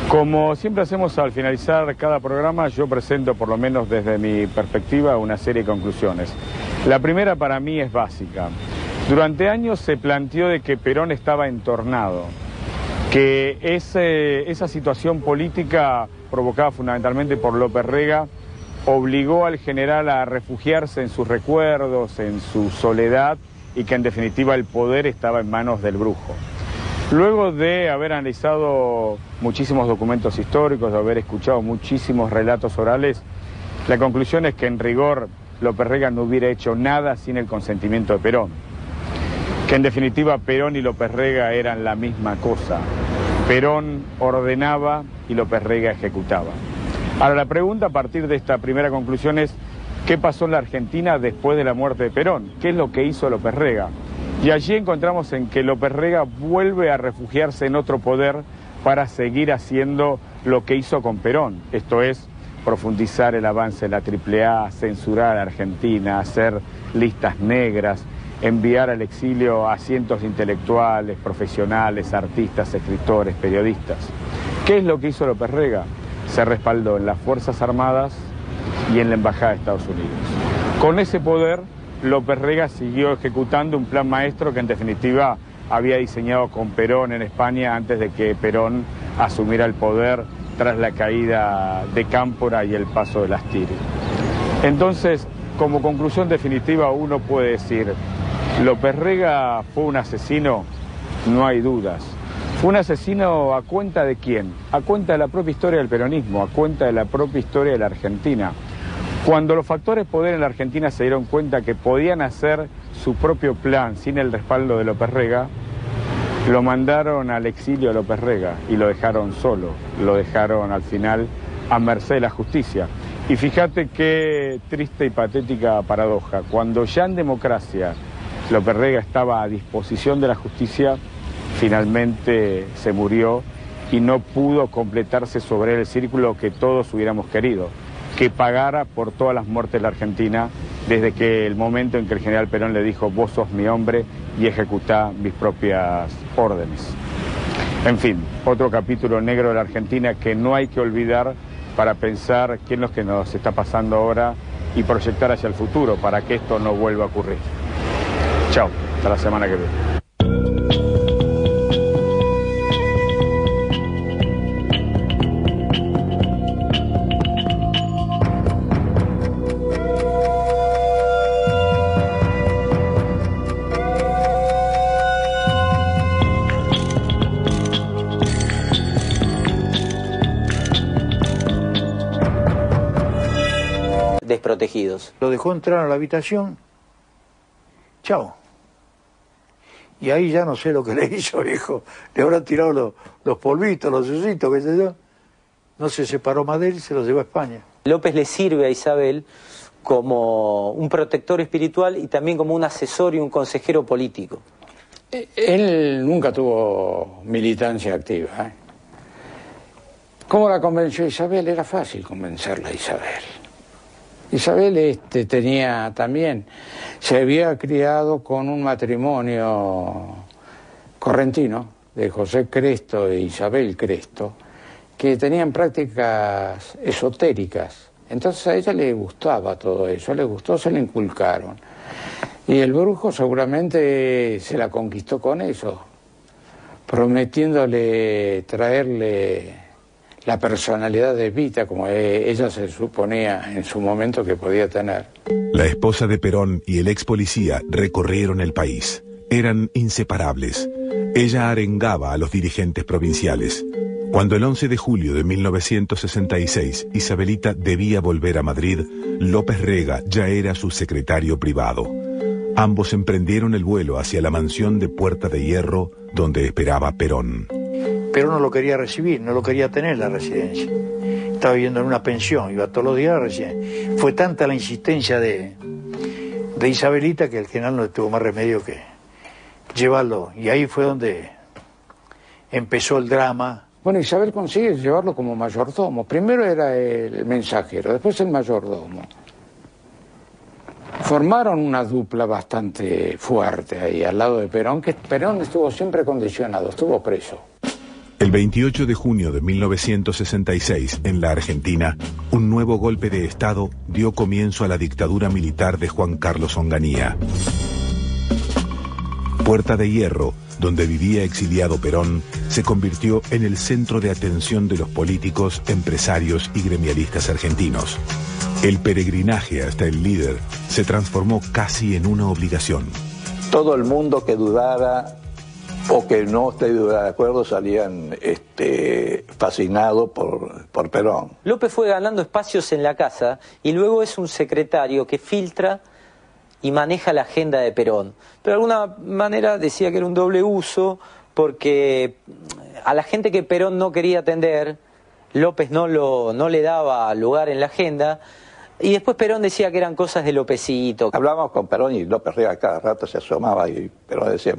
[SPEAKER 1] Como siempre hacemos al finalizar cada programa, yo presento, por lo menos desde mi perspectiva, una serie de conclusiones. La primera para mí es básica. Durante años se planteó de que Perón estaba entornado, que esa situación política provocada fundamentalmente por López Rega obligó al general a refugiarse en sus recuerdos, en su soledad, y que en definitiva el poder estaba en manos del brujo. Luego de haber analizado muchísimos documentos históricos, de haber escuchado muchísimos relatos orales, la conclusión es que en rigor López Rega no hubiera hecho nada sin el consentimiento de Perón. Que en definitiva Perón y López Rega eran la misma cosa. Perón ordenaba y López Rega ejecutaba. Ahora la pregunta a partir de esta primera conclusión es: ¿qué pasó en la Argentina después de la muerte de Perón? ¿Qué es lo que hizo López Rega? Y allí encontramos en que López Rega vuelve a refugiarse en otro poder para seguir haciendo lo que hizo con Perón. Esto es, profundizar el avance de la AAA, censurar a Argentina, hacer listas negras, enviar al exilio a cientos de intelectuales, profesionales, artistas, escritores, periodistas. ¿Qué es lo que hizo López Rega? Se respaldó en las Fuerzas Armadas y en la Embajada de Estados Unidos. Con ese poder, López Rega siguió ejecutando un plan maestro que en definitiva había diseñado con Perón en España antes de que Perón asumiera el poder tras la caída de Cámpora y el paso de Lastiri. Entonces, como conclusión definitiva, uno puede decir: ¿López Rega fue un asesino? No hay dudas. Un asesino a cuenta de quién? A cuenta de la propia historia del peronismo, a cuenta de la propia historia de la Argentina. Cuando los factores de poder en la Argentina se dieron cuenta que podían hacer su propio plan sin el respaldo de López Rega, lo mandaron al exilio a López Rega y lo dejaron solo, lo dejaron al final a merced de la justicia. Y fíjate qué triste y patética paradoja. Cuando ya en democracia López Rega estaba a disposición de la justicia, finalmente se murió y no pudo completarse sobre él el círculo que todos hubiéramos querido, que pagara por todas las muertes de la Argentina desde que el momento en que el general Perón le dijo vos sos mi hombre y ejecutá mis propias órdenes. En fin, otro capítulo negro de la Argentina que no hay que olvidar para pensar qué es lo que nos está pasando ahora y proyectar hacia el futuro para que esto no vuelva a ocurrir. Chao, hasta la semana que viene.
[SPEAKER 5] Desprotegidos.
[SPEAKER 3] Lo dejó entrar a la habitación, chao. Y ahí ya no sé lo que le hizo, viejo. Le habrán tirado los polvitos, los sucitos, qué sé yo. No se separó más de él y se lo llevó a España.
[SPEAKER 5] López le sirve a Isabel como un protector espiritual y también como un asesor y un consejero político.
[SPEAKER 8] Él nunca tuvo militancia activa. ¿Cómo la convenció Isabel? Era fácil convencerla a Isabel. Isabel tenía también, se había criado con un matrimonio correntino de José Cresto e Isabel Cresto, que tenían prácticas esotéricas. Entonces a ella le gustaba todo eso, le gustó, se le inculcaron. Y el brujo seguramente se la conquistó con eso, prometiéndole traerle la personalidad de Evita, como ella se suponía en su momento que podía tener.
[SPEAKER 2] La esposa de Perón y el ex policía recorrieron el país. Eran inseparables. Ella arengaba a los dirigentes provinciales. Cuando el 11 de julio de 1966 Isabelita debía volver a Madrid, López Rega ya era su secretario privado. Ambos emprendieron el vuelo hacia la mansión de Puerta de Hierro, donde esperaba Perón.
[SPEAKER 3] Pero no lo quería recibir, no lo quería tener en la residencia. Estaba viviendo en una pensión, iba todos los días a la residencia. Fue tanta la insistencia de Isabelita que el general no tuvo más remedio que llevarlo. Y ahí fue donde empezó el drama.
[SPEAKER 8] Bueno, Isabel consigue llevarlo como mayordomo. Primero era el mensajero, después el mayordomo. Formaron una dupla bastante fuerte ahí al lado de Perón, que Perón estuvo siempre condicionado, estuvo preso.
[SPEAKER 2] El 28 de junio de 1966, en la Argentina, un nuevo golpe de Estado dio comienzo a la dictadura militar de Juan Carlos Onganía. Puerta de Hierro, donde vivía exiliado Perón, se convirtió en el centro de atención de los políticos, empresarios y gremialistas argentinos. El peregrinaje hasta el líder se transformó casi en una obligación.
[SPEAKER 6] Todo el mundo que dudara o que no esté de acuerdo salían fascinados por Perón.
[SPEAKER 5] López fue ganando espacios en la casa y luego es un secretario que filtra y maneja la agenda de Perón. Pero de alguna manera decía que era un doble uso porque a la gente que Perón no quería atender, López no le daba lugar en la agenda. Y después Perón decía que eran cosas de Lópezito.
[SPEAKER 6] Hablábamos con Perón y López Rega cada rato se asomaba y Perón decía,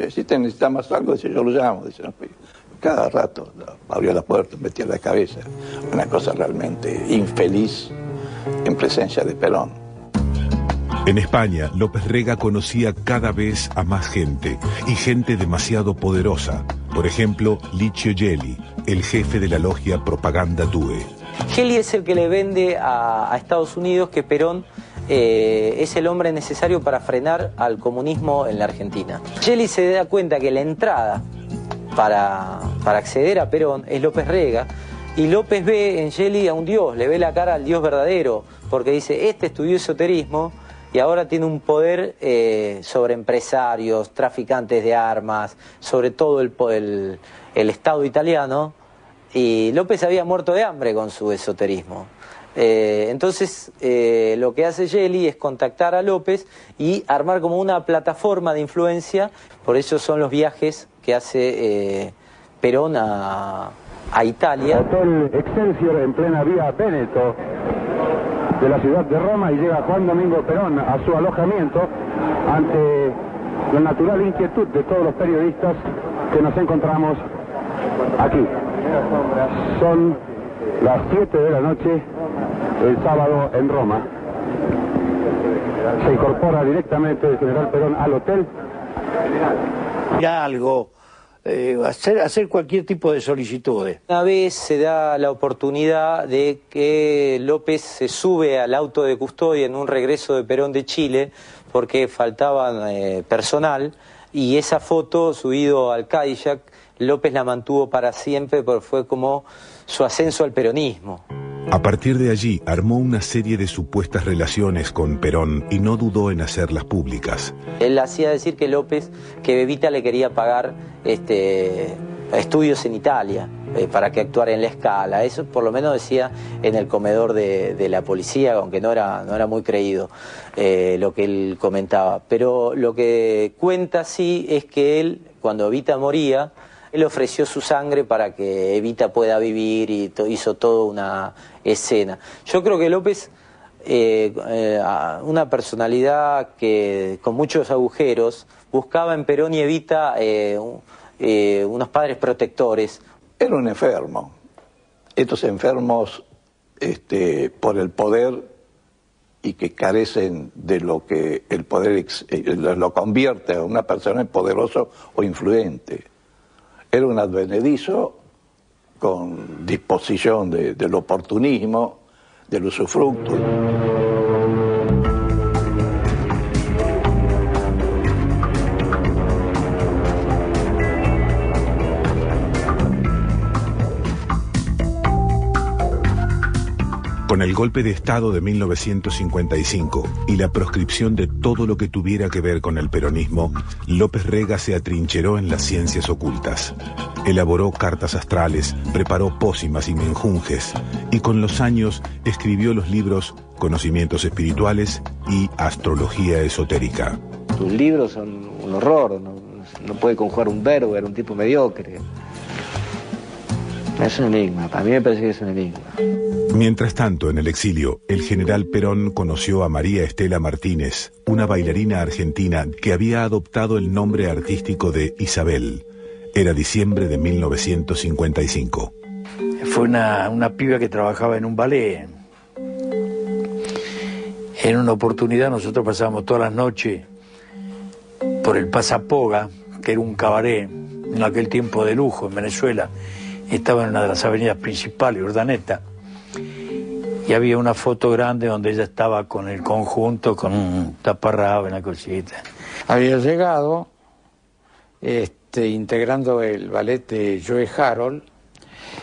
[SPEAKER 6] si te necesitamos algo, dice, yo lo llamo. Dice, no, cada rato abrió la puerta, metía la cabeza. Una cosa realmente infeliz en presencia de Perón.
[SPEAKER 2] En España, López Rega conocía cada vez a más gente, y gente demasiado poderosa. Por ejemplo, Licio Gelli, el jefe de la logia Propaganda Due.
[SPEAKER 5] Gelli es el que le vende a Estados Unidos que Perón es el hombre necesario para frenar al comunismo en la Argentina. Gelli se da cuenta que la entrada para acceder a Perón es López Rega, y López ve en Gelli a un dios, le ve la cara al dios verdadero, porque dice, este estudió esoterismo y ahora tiene un poder sobre empresarios, traficantes de armas, sobre todo el Estado italiano, y López había muerto de hambre con su esoterismo. Entonces lo que hace Gelli es contactar a López y armar como una plataforma de influencia. Por eso son los viajes que hace Perón a Italia.
[SPEAKER 10] Hotel Excelsior en plena vía Véneto de la ciudad de Roma, y llega Juan Domingo Perón a su alojamiento ante la natural inquietud de todos los periodistas que nos encontramos aquí. Son las 7 de la noche el sábado en Roma. Se incorpora directamente el general Perón al hotel.
[SPEAKER 3] Mira algo, hacer cualquier tipo de solicitudes.
[SPEAKER 5] Una vez se da la oportunidad de que López se sube al auto de custodia en un regreso de Perón de Chile porque faltaba personal, y esa foto, subido al Cadillac, López la mantuvo para siempre porque fue como su ascenso al peronismo.
[SPEAKER 2] A partir de allí armó una serie de supuestas relaciones con Perón y no dudó en hacerlas públicas.
[SPEAKER 5] Él hacía decir que López, que Evita le quería pagar estudios en Italia para que actuara en La Scala. Eso por lo menos decía en el comedor de la policía, aunque no era muy creído lo que él comentaba. Pero lo que cuenta sí es que él, cuando Evita moría, él ofreció su sangre para que Evita pueda vivir y hizo toda una escena. Yo creo que López, una personalidad que con muchos agujeros, buscaba en Perón y Evita unos padres protectores.
[SPEAKER 6] Era un enfermo. Estos enfermos por el poder y que carecen de lo que el poder lo convierte a una persona en poderoso o influyente. Era un advenedizo con disposición del oportunismo, del usufructo.
[SPEAKER 2] Con el golpe de Estado de 1955 y la proscripción de todo lo que tuviera que ver con el peronismo, López Rega se atrincheró en las ciencias ocultas. Elaboró cartas astrales, preparó pócimas y menjunjes, y con los años escribió los libros Conocimientos Espirituales y Astrología Esotérica.
[SPEAKER 7] Sus libros son un horror, no puede conjugar un verbo, era un tipo mediocre. Es un enigma, para mí me parece que es un enigma.
[SPEAKER 2] Mientras tanto, en el exilio, el general Perón conoció a María Estela Martínez, una bailarina argentina que había adoptado el nombre artístico de Isabel. Era diciembre de 1955.
[SPEAKER 3] Fue una piba que trabajaba en un ballet. En una oportunidad nosotros pasábamos todas las noches por el Pasapoga, que era un cabaret en aquel tiempo de lujo en Venezuela. Estaba en una de las avenidas principales, Urdaneta, y había una foto grande donde ella estaba con el conjunto, con un taparrabo, una cosita.
[SPEAKER 8] Había llegado integrando el ballet de Joe Harold,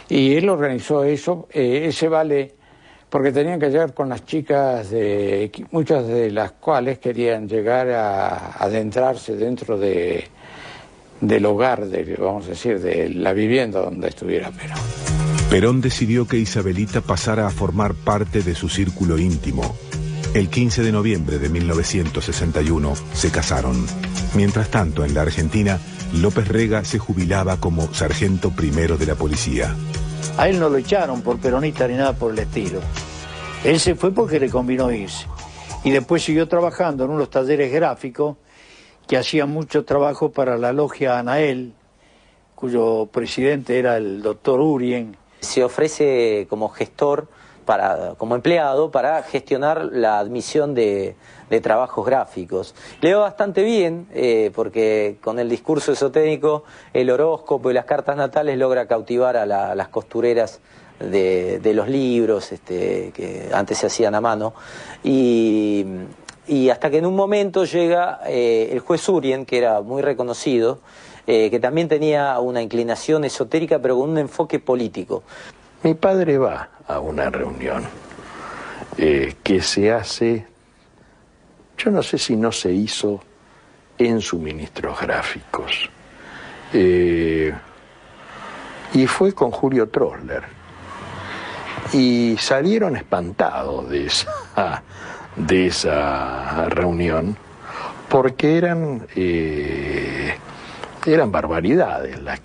[SPEAKER 8] y él organizó eso, ese ballet, porque tenían que llegar con las chicas, muchas de las cuales querían llegar a adentrarse dentro del hogar, vamos a decir, de la vivienda donde estuviera Perón.
[SPEAKER 2] Perón decidió que Isabelita pasara a formar parte de su círculo íntimo. El 15 de noviembre de 1961 se casaron. Mientras tanto, en la Argentina, López Rega se jubilaba como sargento primero de la policía.
[SPEAKER 3] A él no lo echaron por peronista ni nada por el estilo. Él se fue porque le convino irse. Y después siguió trabajando en unos talleres gráficos que hacían mucho trabajo para la logia Anael, cuyo presidente era el doctor Urien.
[SPEAKER 5] Se ofrece como gestor, como empleado, para gestionar la admisión de trabajos gráficos. Le va bastante bien, porque con el discurso esotérico, el horóscopo y las cartas natales logra cautivar a las costureras de los libros que antes se hacían a mano. Y hasta que en un momento llega el juez Urien, que era muy reconocido, que también tenía una inclinación esotérica, pero con un enfoque político.
[SPEAKER 9] Mi padre va a una reunión que se hace yo no sé si no se hizo en suministros gráficos. Y fue con Julio Trosler. Y salieron espantados de esa reunión, porque eran barbaridades las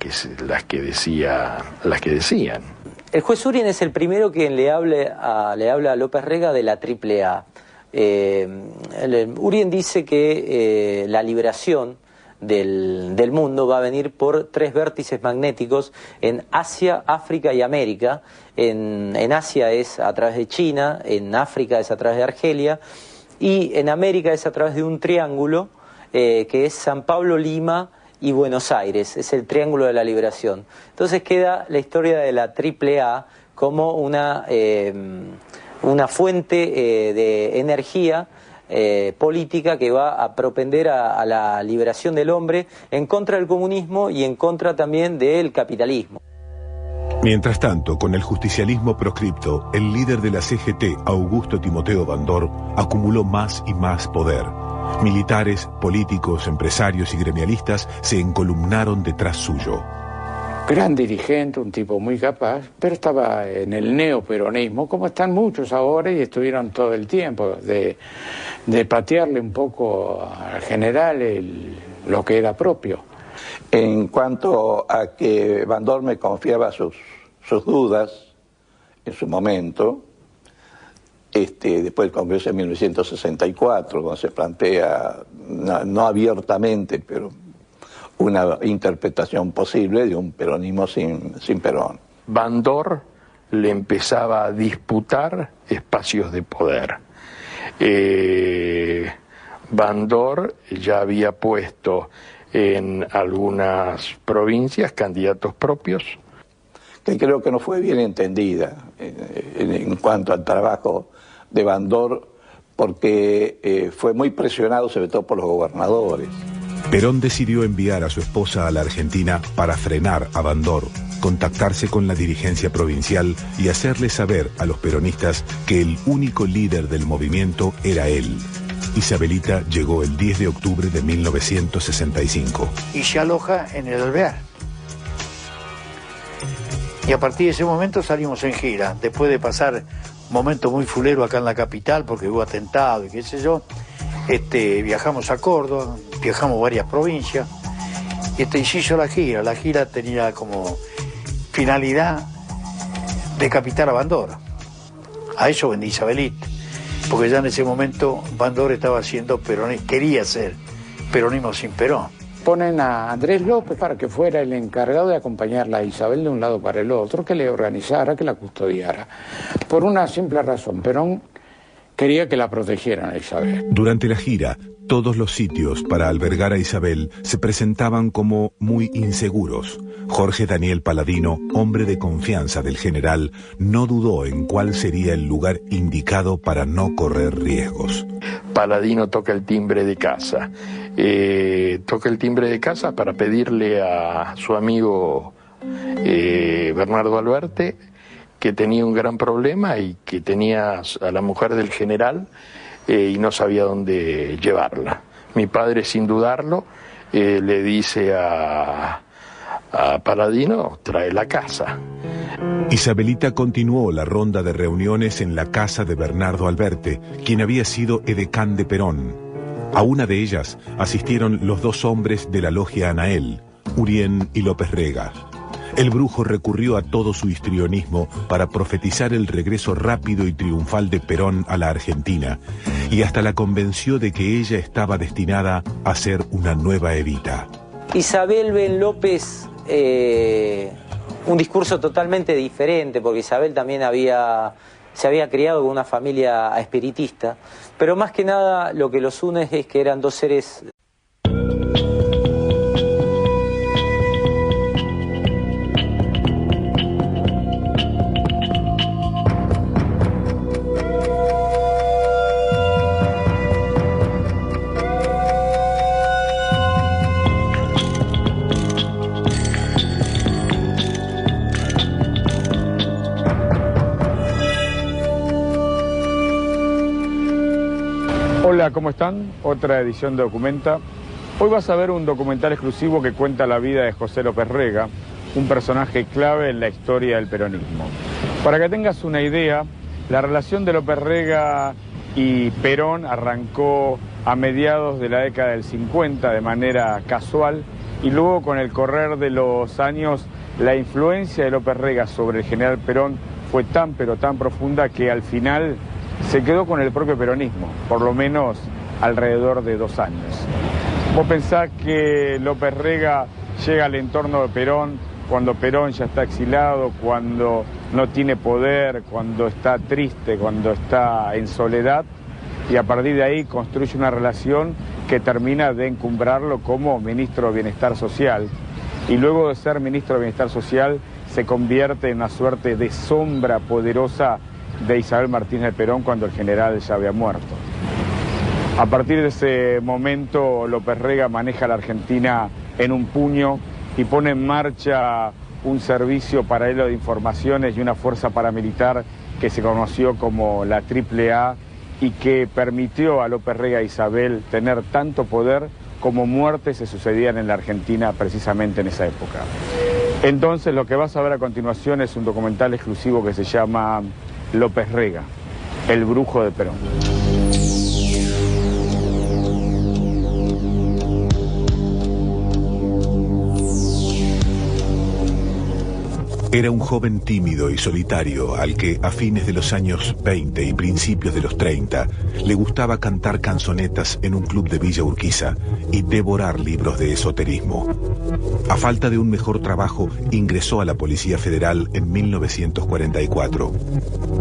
[SPEAKER 9] que decían.
[SPEAKER 5] El juez Urien es el primero quien le habla a López Rega de la AAA. Urien dice que la liberación del mundo va a venir por 3 vértices magnéticos en Asia, África y América. En Asia es a través de China, en África es a través de Argelia y en América es a través de un triángulo que es San Pablo, Lima y Buenos Aires. Es el triángulo de la liberación. Entonces queda la historia de la AAA como una fuente de energía política que va a propender a la liberación del hombre en contra del comunismo y en contra también del capitalismo.
[SPEAKER 2] Mientras tanto, con el justicialismo proscripto, el líder de la CGT, Augusto Timoteo Bandor, acumuló más y más poder. Militares, políticos, empresarios y gremialistas se encolumnaron detrás suyo.
[SPEAKER 8] Gran dirigente, un tipo muy capaz, pero estaba en el neoperonismo, como están muchos ahora y estuvieron todo el tiempo, de patearle un poco al general lo que era propio.
[SPEAKER 6] En cuanto a que Bandor me confiaba sus dudas en su momento, después del Congreso de 1964, cuando se plantea, no abiertamente, pero una interpretación posible de un peronismo sin Perón.
[SPEAKER 9] Bandor le empezaba a disputar espacios de poder. Bandor ya había puesto en algunas provincias candidatos propios.
[SPEAKER 6] Que creo que no fue bien entendida en cuanto al trabajo de Bandor, porque fue muy presionado sobre todo por los gobernadores.
[SPEAKER 2] Perón decidió enviar a su esposa a la Argentina para frenar a Bandor, contactarse con la dirigencia provincial y hacerle saber a los peronistas que el único líder del movimiento era él. Isabelita llegó el 10 de octubre de 1965.
[SPEAKER 3] Y se aloja en el Alvear. Y a partir de ese momento salimos en gira, después de pasar un momento muy fulero acá en la capital, porque hubo atentado y qué sé yo. Viajamos a Córdoba, viajamos varias provincias, y se hizo la gira. La gira tenía como finalidad decapitar a Bandor. A eso vendí Isabelita, porque ya en ese momento Bandor estaba haciendo peronismo, quería ser peronismo sin Perón.
[SPEAKER 8] Ponen a Andrés López para que fuera el encargado de acompañarla a Isabel de un lado para el otro, que le organizara, que la custodiara. Por una simple razón, Perón quería que la protegieran a Isabel.
[SPEAKER 2] Durante la gira, todos los sitios para albergar a Isabel se presentaban como muy inseguros. Jorge Daniel Paladino, hombre de confianza del general, no dudó en cuál sería el lugar indicado para no correr riesgos.
[SPEAKER 9] Paladino toca el timbre de casa. Toca el timbre de casa para pedirle a su amigo Bernardo Alverte, que tenía un gran problema y que tenía a la mujer del general y no sabía dónde llevarla. Mi padre, sin dudarlo, le dice a Paladino, trae la casa.
[SPEAKER 2] Isabelita continuó la ronda de reuniones en la casa de Bernardo Alverte, quien había sido edecán de Perón. A una de ellas asistieron los 2 hombres de la logia Anael, Urien y López Rega. El brujo recurrió a todo su histrionismo para profetizar el regreso rápido y triunfal de Perón a la Argentina, y hasta la convenció de que ella estaba destinada a ser una nueva Evita.
[SPEAKER 5] Isabel ve en López un discurso totalmente diferente, porque Isabel también se había criado con una familia espiritista, pero más que nada lo que los une es que eran 2 seres
[SPEAKER 1] Hola, ¿cómo están? Otra edición de Documenta. Hoy vas a ver un documental exclusivo que cuenta la vida de José López Rega, un personaje clave en la historia del peronismo. Para que tengas una idea, la relación de López Rega y Perón arrancó a mediados de la década del 50 de manera casual y luego con el correr de los años la influencia de López Rega sobre el general Perón fue tan pero tan profunda que al final se quedó con el propio peronismo, por lo menos alrededor de 2 años. Vos pensás que López Rega llega al entorno de Perón cuando Perón ya está exilado, cuando no tiene poder, cuando está triste, cuando está en soledad, y a partir de ahí construye una relación que termina de encumbrarlo como ministro de Bienestar Social. Y luego de ser ministro de Bienestar Social se convierte en una suerte de sombra poderosa de Isabel Martínez de Perón cuando el general ya había muerto. A partir de ese momento López Rega maneja a la Argentina en un puño y pone en marcha un servicio paralelo de informaciones y una fuerza paramilitar que se conoció como la AAA y que permitió a López Rega e Isabel tener tanto poder como muertes se sucedían en la Argentina precisamente en esa época. Entonces lo que vas a ver a continuación es un documental exclusivo que se llama López Rega, el brujo de Perón.
[SPEAKER 2] Era un joven tímido y solitario al que a fines de los años 20 y principios de los 30 le gustaba cantar canzonetas en un club de Villa Urquiza y devorar libros de esoterismo. A falta de un mejor trabajo, ingresó a la Policía Federal en 1944.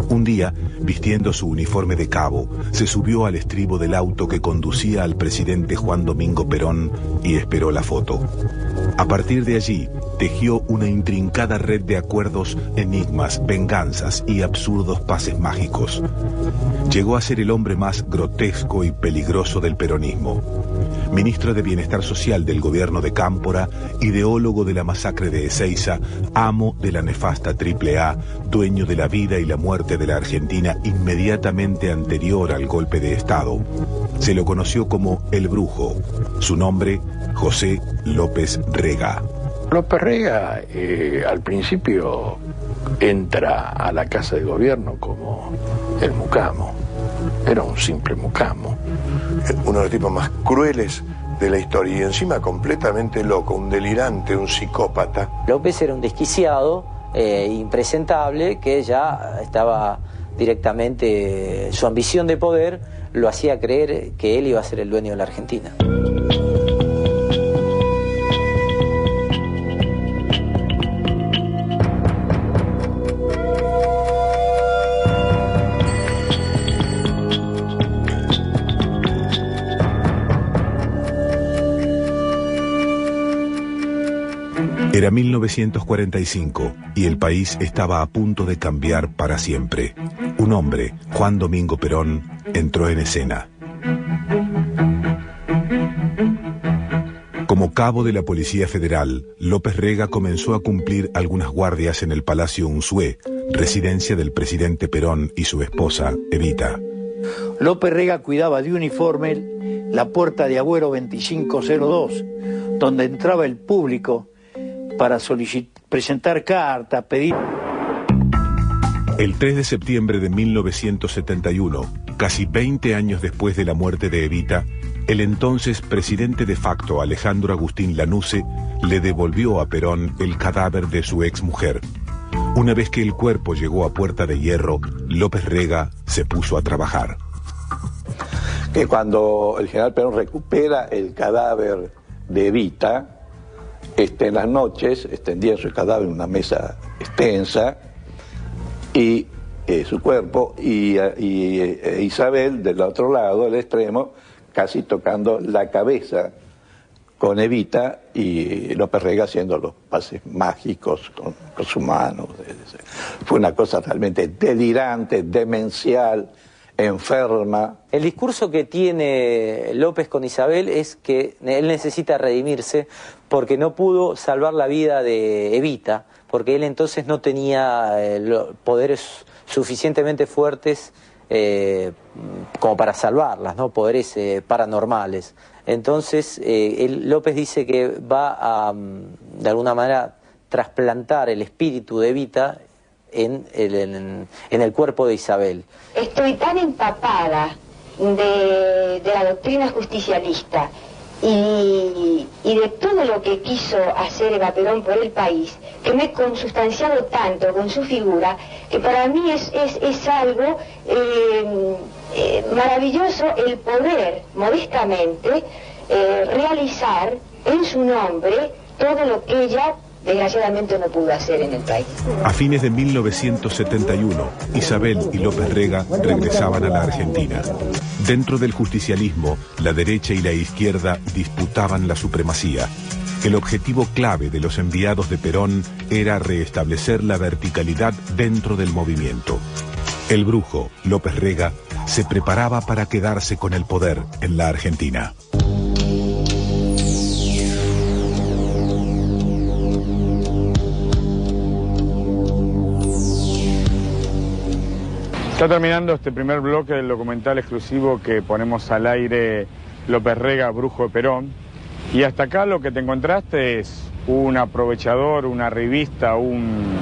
[SPEAKER 2] Un día, vistiendo su uniforme de cabo, se subió al estribo del auto que conducía al presidente Juan Domingo Perón y esperó la foto. A partir de allí, tejió una intrincada red de acuerdos, enigmas, venganzas y absurdos pases mágicos. Llegó a ser el hombre más grotesco y peligroso del peronismo. Ministro de Bienestar Social del gobierno de Cámpora, ideólogo de la masacre de Ezeiza, amo de la nefasta AAA, dueño de la vida y la muerte de la Argentina inmediatamente anterior al golpe de Estado. Se lo conoció como El Brujo. Su nombre, José López Rega.
[SPEAKER 9] López Rega al principio entra a la Casa de Gobierno como el mucamo. Era un simple mucamo.
[SPEAKER 4] Uno de los tipos más crueles de la historia y encima completamente loco, un delirante, un psicópata.
[SPEAKER 5] López era un desquiciado, impresentable, que ya estaba directamente, su ambición de poder lo hacía creer que él iba a ser el dueño de la Argentina.
[SPEAKER 2] Era 1945 y el país estaba a punto de cambiar para siempre. Un hombre, Juan Domingo Perón, entró en escena. Como cabo de la Policía Federal, López Rega comenzó a cumplir algunas guardias en el Palacio Unzué, residencia del presidente Perón y su esposa, Evita.
[SPEAKER 3] López Rega cuidaba de uniforme la puerta de Agüero 2502, donde entraba el público para presentar cartas, pedir...
[SPEAKER 2] El 3 de septiembre de 1971, casi 20 años después de la muerte de Evita, el entonces presidente de facto Alejandro Agustín Lanusse le devolvió a Perón el cadáver de su exmujer. Una vez que el cuerpo llegó a Puerta de Hierro, López Rega se puso a trabajar.
[SPEAKER 6] Que cuando el general Perón recupera el cadáver de Evita, en las noches extendía su cadáver en una mesa extensa y su cuerpo y Isabel del otro lado, del extremo, casi tocando la cabeza con Evita y López Rega haciendo los pases mágicos con su mano. Fue una cosa realmente delirante, demencial, enferma.
[SPEAKER 5] El discurso que tiene López con Isabel es que él necesita redimirse porque no pudo salvar la vida de Evita, porque él entonces no tenía poderes suficientemente fuertes como para salvarlas, ¿no? Poderes paranormales. Entonces, López dice que va a, de alguna manera, trasplantar el espíritu de Evita en el cuerpo de Isabel.
[SPEAKER 11] Estoy tan empapada de la doctrina justicialista y de todo lo que quiso hacer Eva Perón por el país, que me he consustanciado tanto con su figura, que para mí es algo maravilloso el poder, modestamente, realizar en su nombre todo lo que ella desgraciadamente no pudo hacer en el país.
[SPEAKER 2] A fines de 1971, Isabel y López Rega regresaban a la Argentina. Dentro del justicialismo, la derecha y la izquierda disputaban la supremacía. El objetivo clave de los enviados de Perón era restablecer la verticalidad dentro del movimiento. El brujo, López Rega, se preparaba para quedarse con el poder en la Argentina.
[SPEAKER 1] Está terminando este primer bloque del documental exclusivo que ponemos al aire, López Rega, brujo de Perón. Y hasta acá lo que te encontraste es un aprovechador, una revista, un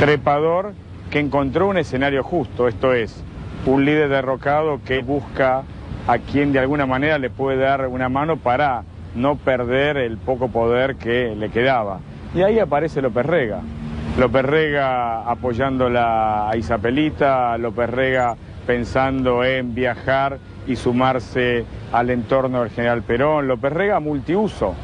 [SPEAKER 1] trepador que encontró un escenario justo, esto es, un líder derrocado que busca a quien de alguna manera le puede dar una mano para no perder el poco poder que le quedaba. Y ahí aparece López Rega. López Rega apoyándola a Isabelita, López Rega pensando en viajar y sumarse al entorno del general Perón, López Rega multiuso.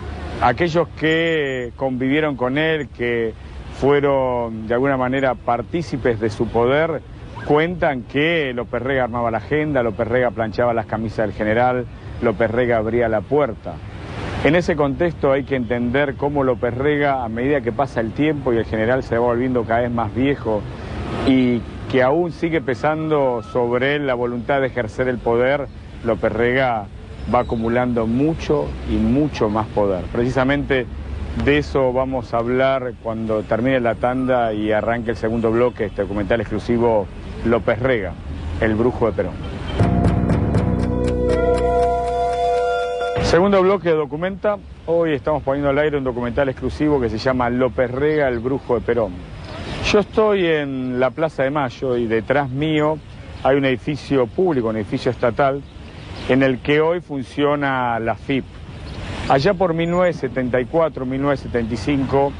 [SPEAKER 1] Aquellos que convivieron con él, que fueron de alguna manera partícipes de su poder, cuentan que López Rega armaba la agenda, López Rega planchaba las camisas del general, López Rega abría la puerta. En ese contexto hay que entender cómo López Rega, a medida que pasa el tiempo y el general se va volviendo cada vez más viejo y que aún sigue pesando sobre él la voluntad de ejercer el poder, López Rega va acumulando mucho y mucho más poder. Precisamente de eso vamos a hablar cuando termine la tanda y arranque el segundo bloque, este documental exclusivo López Rega, el brujo de Perón. Segundo bloque de Documenta, hoy estamos poniendo al aire un documental exclusivo que se llama López Rega, el brujo de Perón. Yo estoy en la Plaza de Mayo y detrás mío hay un edificio público, un edificio estatal, en el que hoy funciona la FIP. Allá por 1974, 1975,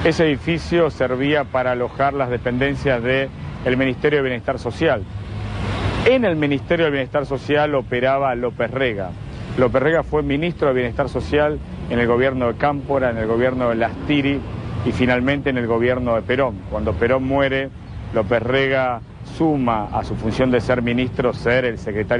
[SPEAKER 1] ese edificio servía para alojar las dependencias del Ministerio de Bienestar Social. En el Ministerio de Bienestar Social operaba López Rega. López Rega fue ministro de Bienestar Social en el gobierno de Cámpora, en el gobierno de Lastiri y finalmente en el gobierno de Perón. Cuando Perón muere, López Rega suma a su función de ser ministro ser el secretario